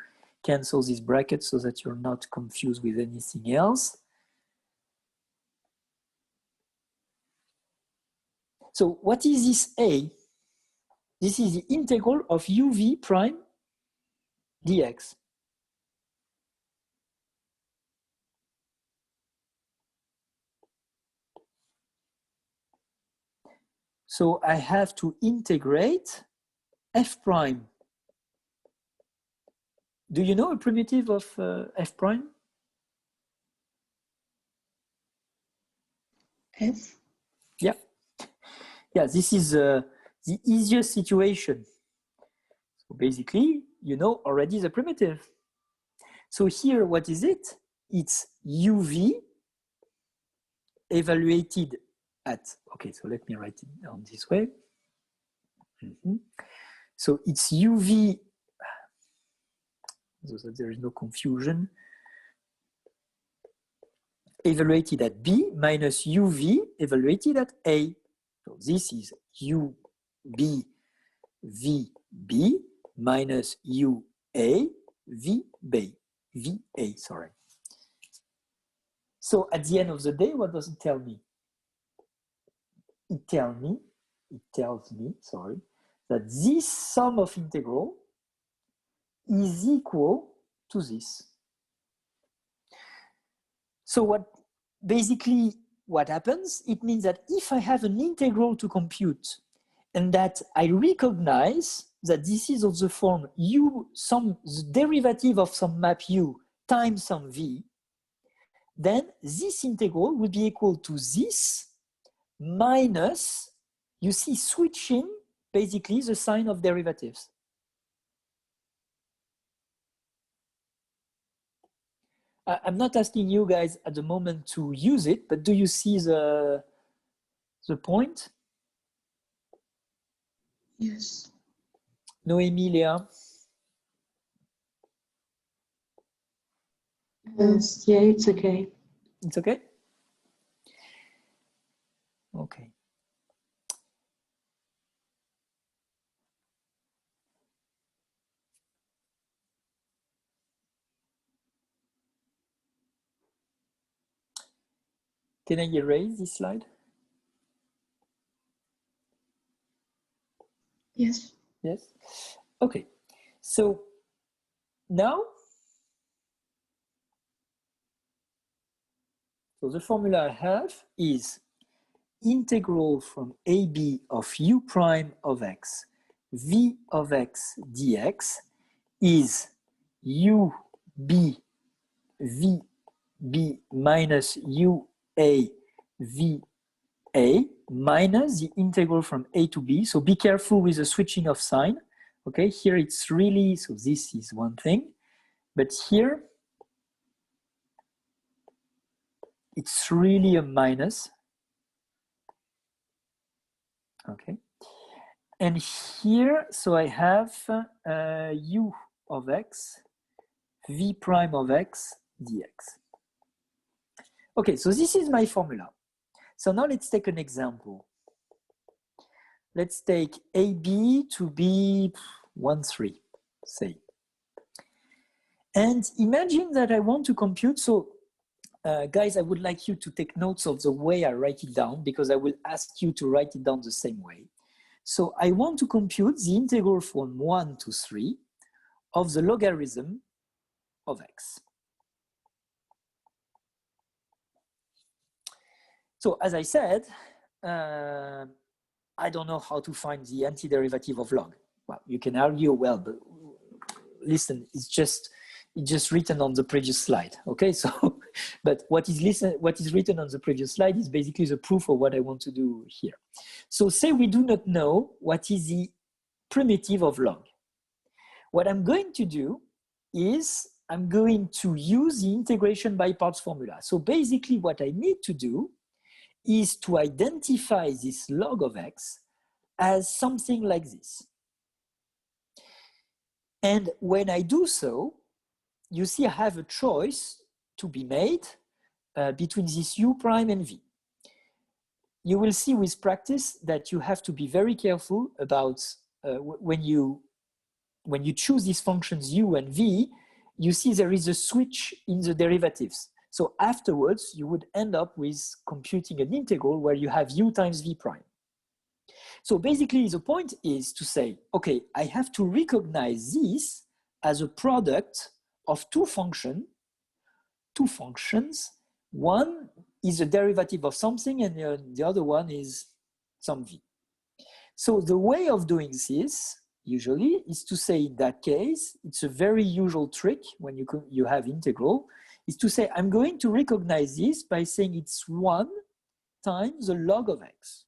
cancel this bracket so that you're not confused with anything else. So what is this A? This is the integral of uv prime dx. So I have to integrate f prime. Do you know a primitive of f prime? F? Yeah. Yeah, this is the easiest situation. So basically, you know already the primitive. So here, what is it? It's uv evaluated at, okay, so let me write it down this way. So it's uv, so that there is no confusion, evaluated at b minus uv evaluated at a. So this is u b v b minus u a v b, v a, sorry. So at the end of the day, what does it tell me? It tells me, sorry, that this sum of integral is equal to this. So what happens? It means that if I have an integral to compute and that I recognize that this is of the form u, the derivative of some map u times some v, then this integral will be equal to this minus, you see, switching basically the sign of derivatives. I'm not asking you guys at the moment to use it, but do you see the point? Yes. Noémie, Léa? Yes, yeah, it's okay. It's okay? Okay. Can I erase this slide? Yes. Yes. Okay. So now, so the formula I have is integral from AB of u prime of x, v of x dx is u b v b minus u a v a minus the integral from a to b. So be careful with the switching of sign. Okay, here it's really, so this is one thing, but here it's really a minus. Okay, and here, so I have u of x, v prime of x dx. Okay, so this is my formula. So now let's take an example. Let's take AB to be 1, 3, say. And imagine that I want to compute, so guys, I would like you to take notes of the way I write it down because I will ask you to write it down the same way. So I want to compute the integral from 1 to 3 of the logarithm of x. So as I said, I don't know how to find the antiderivative of log. Well, you can argue, well, but listen, it's just written on the previous slide, okay? So, but what is written on the previous slide is basically the proof of what I want to do here. So say we do not know what is the primitive of log. What I'm going to do is I'm going to use the integration by parts formula. So basically what I need to do is to identify this log of x as something like this. And when I do so, you see I have a choice to be made between this u prime and v. You will see with practice that you have to be very careful about when you choose these functions u and v, you see there is a switch in the derivatives. So afterwards, you would end up with computing an integral where you have u times v prime. So basically the point is to say, okay, I have to recognize this as a product of two functions. One is a derivative of something and the other one is some v. So the way of doing this usually is to say in that case, it's a very usual trick when you have integral, is to say I'm going to recognize this by saying it's 1 times the log of x.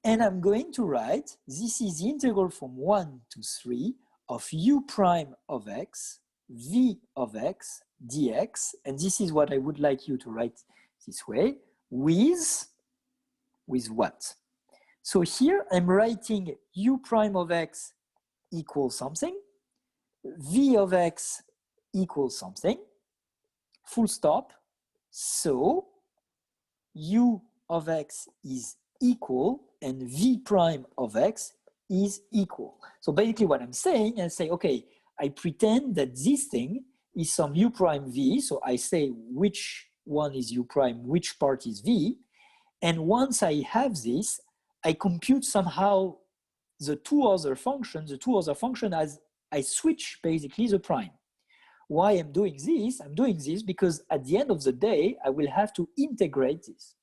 And I'm going to write, this is the integral from 1 to 3 of u prime of x, v of x, dx, and this is what I would like you to write this way, with what? So here I'm writing u prime of x equals something, v of x equals something, full stop. So u of x is equal and v prime of x is equal. So basically what I'm saying, I say, okay, I pretend that this thing is some u prime v, so I say which one is u prime, which part is v, and once I have this, I compute somehow the two other functions as I switch basically the prime. Why I'm doing this? I'm doing this because at the end of the day, I will have to integrate this.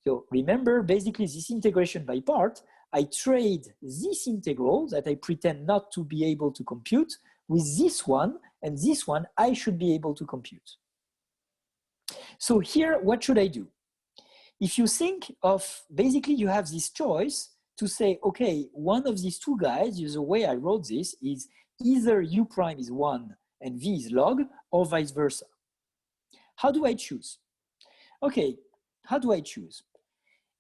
So remember, basically this integration by part, I trade this integral that I pretend not to be able to compute with this one, and this one I should be able to compute. So here, what should I do? If you think of, basically you have this choice to say, okay, one of these two guys, the way I wrote this is either u prime is 1 and v is log, or vice versa. How do I choose? Okay, how do I choose?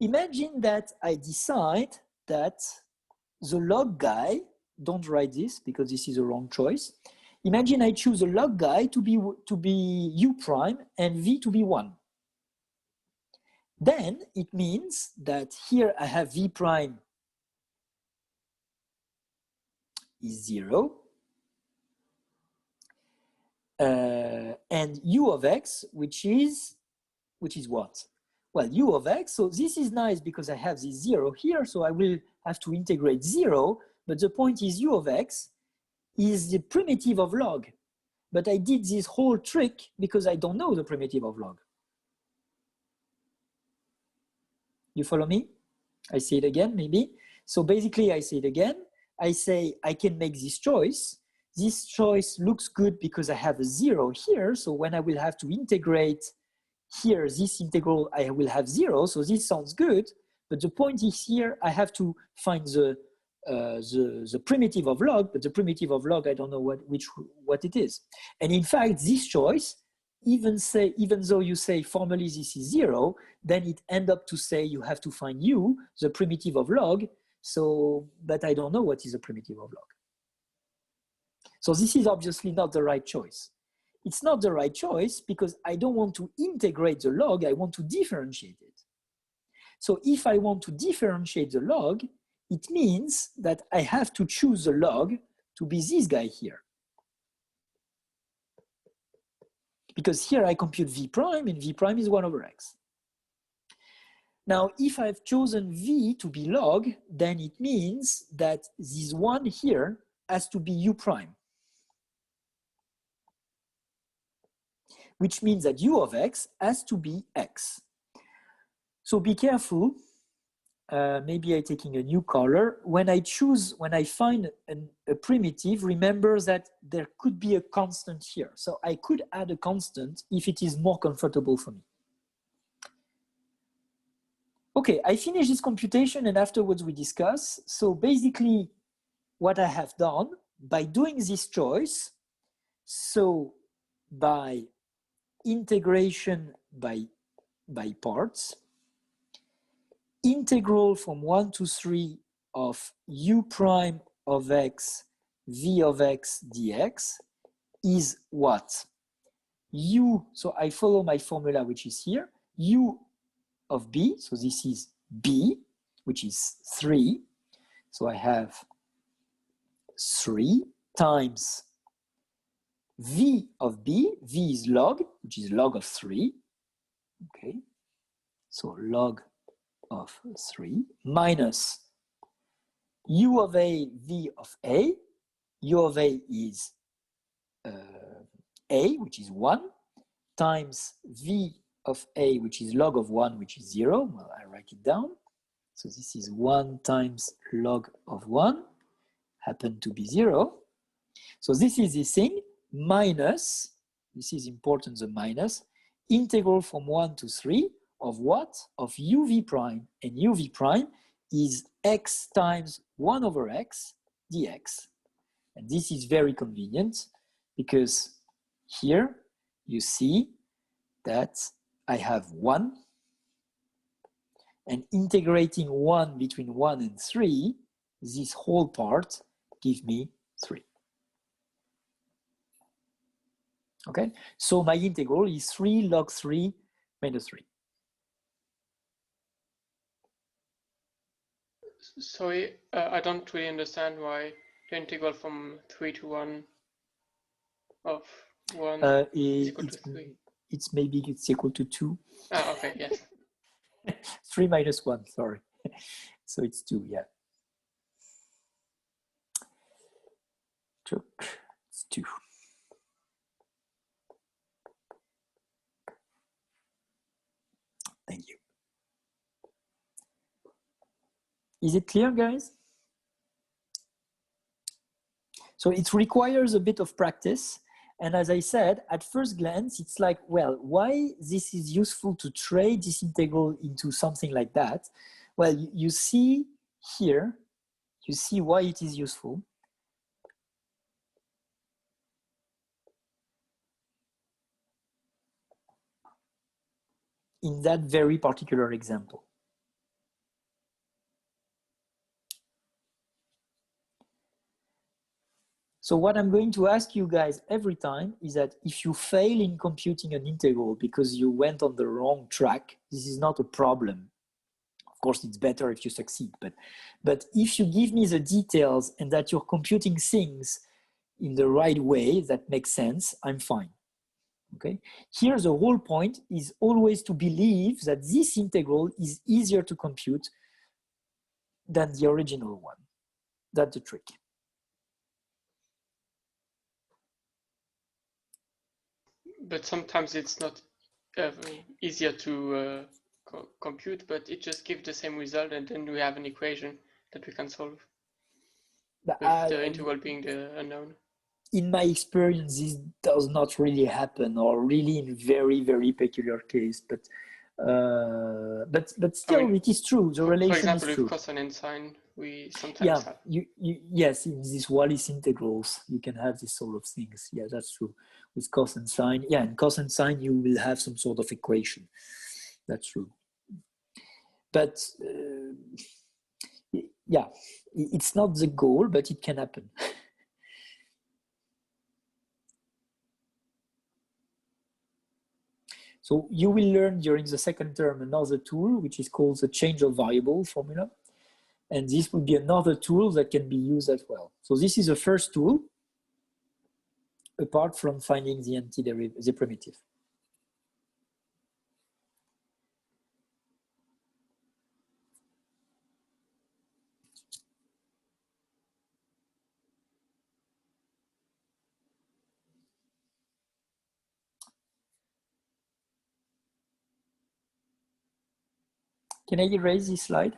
Imagine that I decide that the log guy, don't write this because this is a wrong choice. Imagine I choose a log guy to be u prime and v to be 1. Then it means that here I have v prime is 0 and u of x, which is what? Well, u of x, so this is nice because I have this 0 here, so I will have to integrate 0, but the point is u of x is the primitive of log. But I did this whole trick because I don't know the primitive of log. You follow me? I say it again, maybe. So basically I say it again. I say I can make this choice. This choice looks good because I have a 0 here. So when I will have to integrate here, this integral, I will have 0. So this sounds good. But the point is here, I have to find the primitive of log, but the primitive of log, I don't know what it is. And in fact, this choice, even though you say formally this is 0, then it ends up to say you have to find u, the primitive of log. So, but I don't know what is the primitive of log. So this is obviously not the right choice. It's not the right choice because I don't want to integrate the log, I want to differentiate it. So if I want to differentiate the log, it means that I have to choose the log to be this guy here. because here I compute v prime, and v prime is 1 over x. Now, if I've chosen v to be log, then it means that this one here has to be u prime, which means that u of x has to be x. So be careful. Maybe I'm taking a new color. When I find a primitive, remember that there could be a constant here. So I could add a constant if it is more comfortable for me. Okay, I finish this computation and afterwards we discuss. So basically what I have done by doing this choice, so by integration by parts, integral from 1 to 3 of u prime of x v of x dx is what? U, so I follow my formula which is here, u of b, so this is b, which is 3. So I have 3 times v of b, v is log, which is log of 3, okay? So log of 3 minus u of a v of a. U of a is a, which is 1, times v of a, which is log of 1, which is 0. Well, I write it down. So this is 1 times log of 1, happen to be 0. So this is this thing, minus, this is important, the minus, integral from 1 to 3 of what? Of uv prime, and uv prime is x times 1 over x dx. And this is very convenient because here you see that I have 1, and integrating 1 between 1 and 3, this whole part gives me 3. Okay, so my integral is 3 log 3 minus 3. Sorry, I don't really understand why the integral from 3 to 1 of 1 is equal to 3. It's maybe it's equal to 2. Ah, okay, yes. 3 minus 1, sorry. So it's 2, yeah. It's 2. Thank you. Is it clear, guys? So it requires a bit of practice. And as I said, at first glance, it's like, well, why this is useful to trade this integral into something like that? Well, you see here, you see why it is useful. In that very particular example. So what I'm going to ask you guys every time is that if you fail in computing an integral because you went on the wrong track, this is not a problem. Of course, it's better if you succeed, but if you give me the details and that you're computing things in the right way that makes sense, I'm fine. Okay. Here, the whole point is always to believe that this integral is easier to compute than the original one. That's the trick. But sometimes it's not easier to compute, but it just gives the same result, and then we have an equation that we can solve. With the integral being the unknown. In my experience, this does not really happen, or really in very, very peculiar case. But still, I mean, it is true. The relation is true. For example, with cosine and sine, we sometimes have. Yes, in these Wallis integrals, you can have this sort of things. Yeah, that's true. With cos and sine, yeah, in cos and sine, you will have some sort of equation. That's true. But yeah, it's not the goal, but it can happen. So you will learn during the second term another tool, which is called the change of variable formula. And this would be another tool that can be used as well. So this is the first tool. apart from finding the antiderivative, the primitive. Can I erase this slide?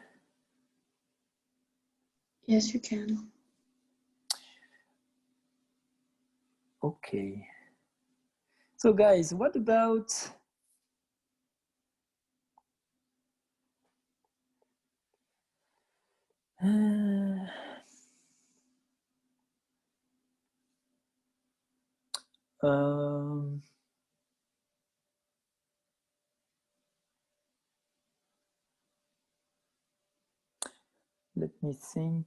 Yes, you can. Okay. So guys, what about um, let me think.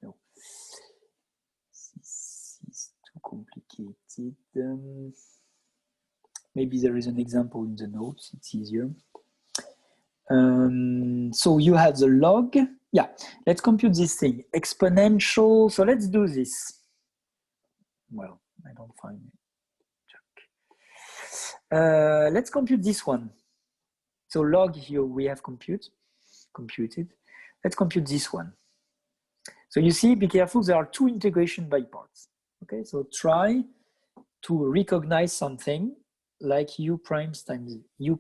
No, this is too complicated. Maybe there is an example in the notes, it's easier. So you have the log. Yeah, let's compute this thing. Exponential, so let's do this. Well, I don't find it. Let's compute this one. So log here we have computed. Let's compute this one. So you see, be careful, there are two integration by parts. Okay, so try to recognize something like u prime times v.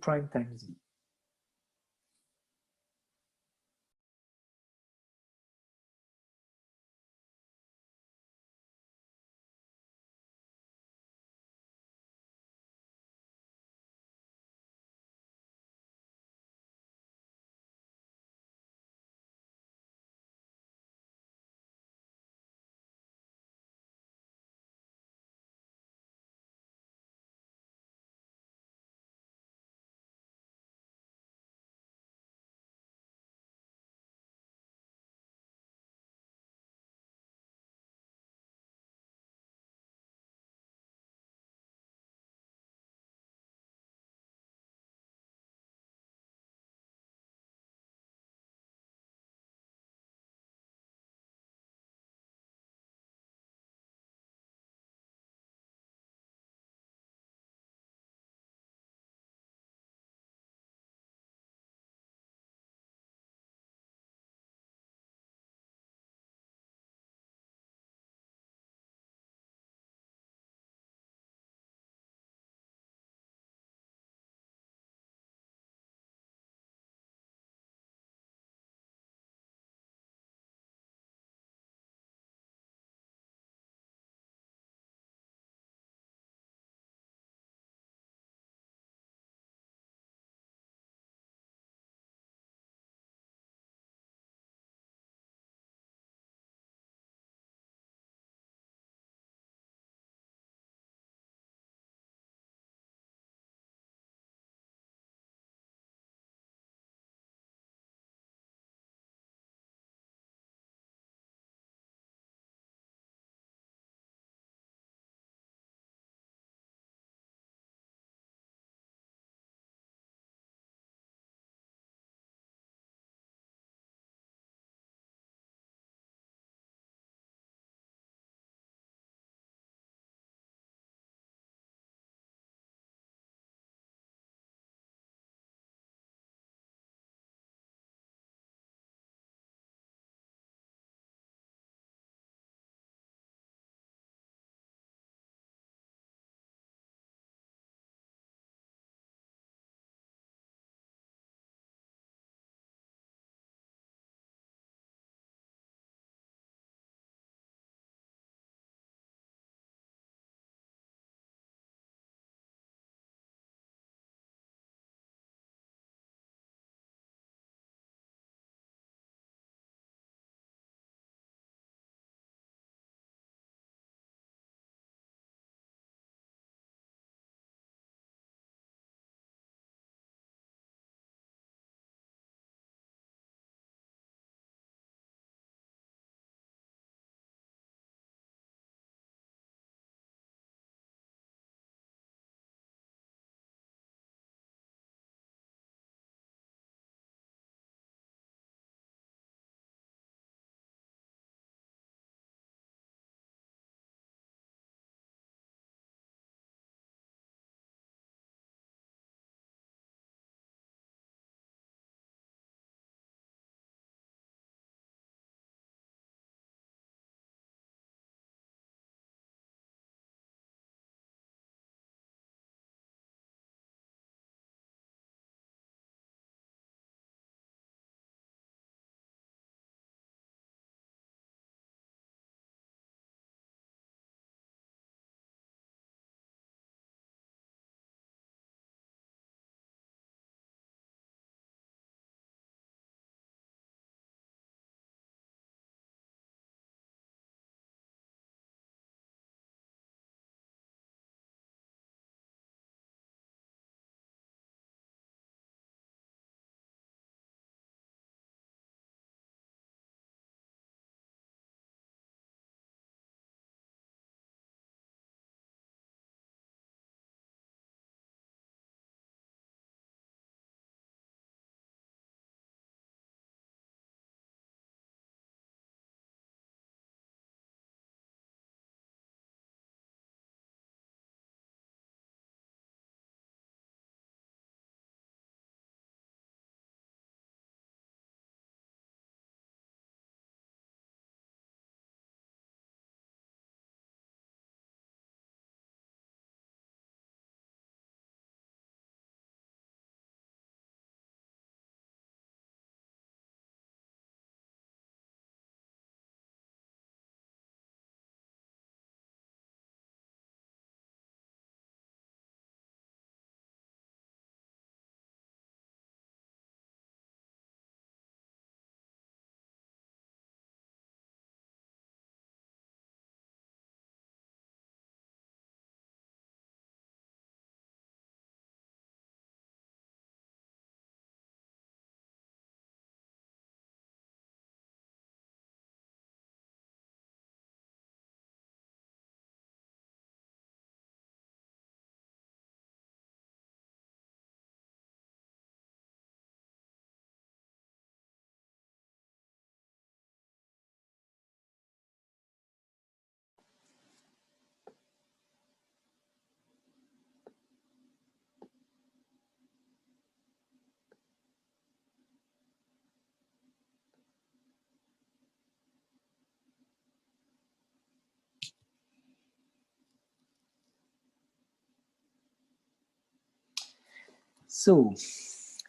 So,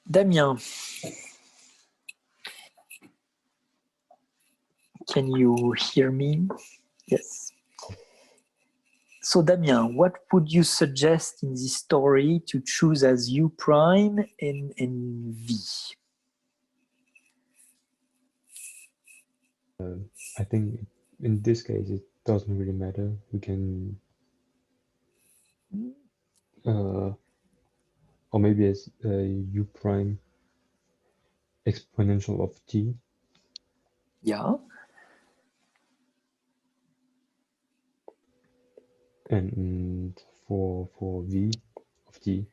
Damien, can you hear me? Yes. So, Damien, what would you suggest in this story to choose as U prime and V? I think in this case, it doesn't really matter. We can, or maybe as U prime exponential of t. Yeah. And for V of t,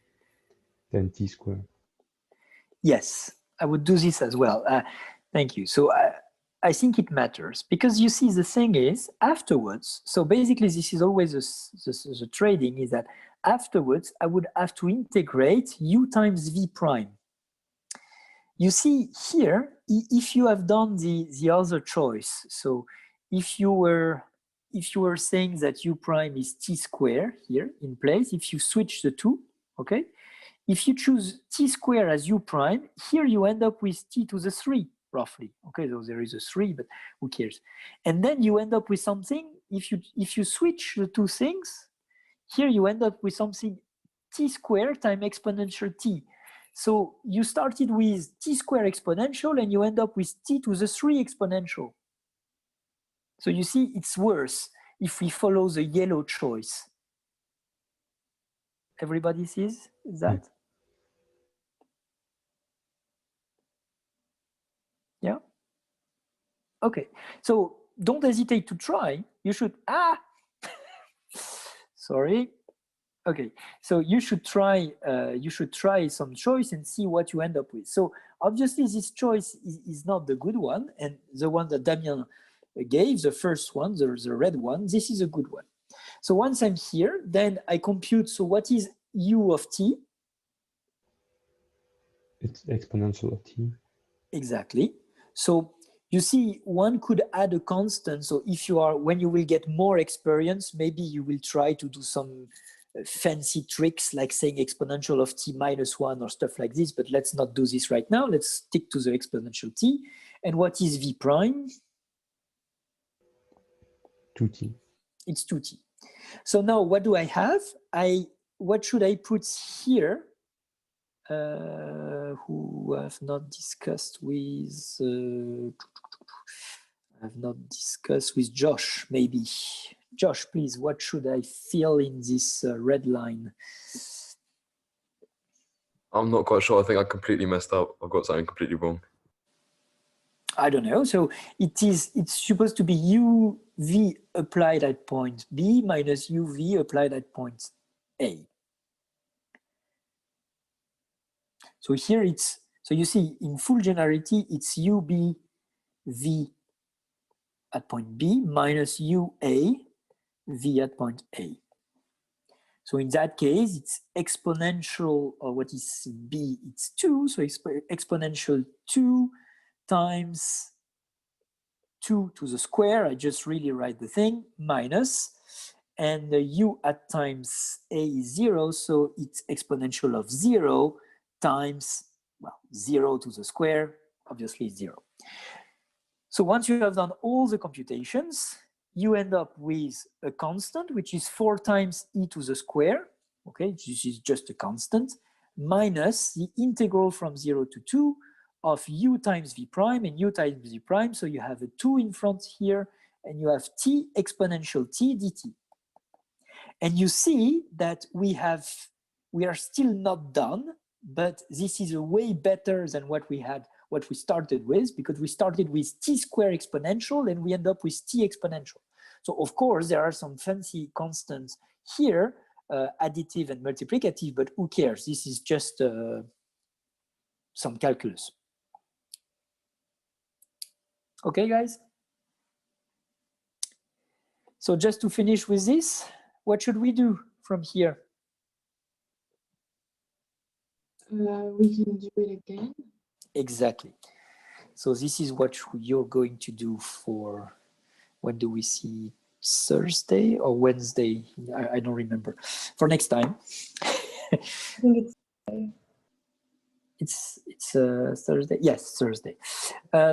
then t squared. Yes, I would do this as well. Thank you. So I think it matters because you see the thing is afterwards, so basically this is always the trading is that afterwards I would have to integrate U times V prime. You see here, if you have done the other choice, so if you were saying that U prime is T square here in place, if you switch the two, okay? If you choose T square as U prime, here you end up with T to the 3, roughly. Okay, so there is a 3, but who cares? And then you end up with something, if you switch the two things, here you end up with something T square times exponential T. So you started with T square exponential and you end up with T to the 3 exponential. So you see, it's worse if we follow the yellow choice. Everybody sees that? Yeah? Okay, so don't hesitate to try. You should, sorry. Okay, so you should try some choice and see what you end up with. So obviously this choice is not the good one, and the one that Damien gave, the first one, the red one, this is a good one. So once I'm here, then I compute, so what is U of t? It's exponential of t. Exactly. So you see, one could add a constant. So if you are, when you will get more experience, maybe you will try to do some fancy tricks like saying exponential of t minus 1 or stuff like this, but let's not do this right now. Let's stick to the exponential t. And what is v prime? 2t. It's 2t. So now what do I have? What should I put here? Who have not discussed with Josh, maybe. Josh, please, what should I fill in this red line? I'm not quite sure. I think I completely messed up. I've got something completely wrong. I don't know. So it's supposed to be uv applied at point B minus uv applied at point A. So here it's, so you see in full generality, it's UB V at point B minus UA V at point A. So in that case, it's exponential, or what is B? It's 2, so exponential 2 times 2 to the square. I just really write the thing, minus, and the U at times A is 0, so it's exponential of 0 times, well, 0 to the square, obviously 0. So once you have done all the computations, you end up with a constant, which is 4 times e to the square, okay, this is just a constant, minus the integral from 0 to 2 of u times v prime and u times v prime, so you have a 2 in front here, and you have t exponential t dt. And you see that we are still not done, but this is a way better than what we started with, because we started with t square exponential and we end up with t exponential. So of course there are some fancy constants here, additive and multiplicative, but who cares? This is just some calculus. Okay, guys? So just to finish with this, what should we do from here? We can do it again. Exactly. So this is what you're going to do for, when do we see, Thursday or Wednesday? I don't remember. For next time. I think it's It's Thursday. Yes, Thursday.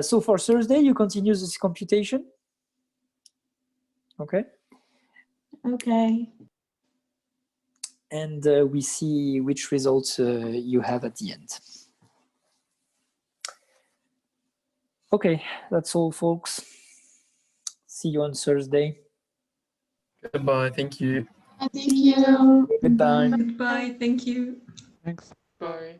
So for Thursday, you continue this computation. Okay. Okay. And we see which results you have at the end. Okay, that's all, folks. See you on Thursday. Goodbye. Thank you. Thank you. Goodbye. Goodbye. Thank you. Thanks. Bye.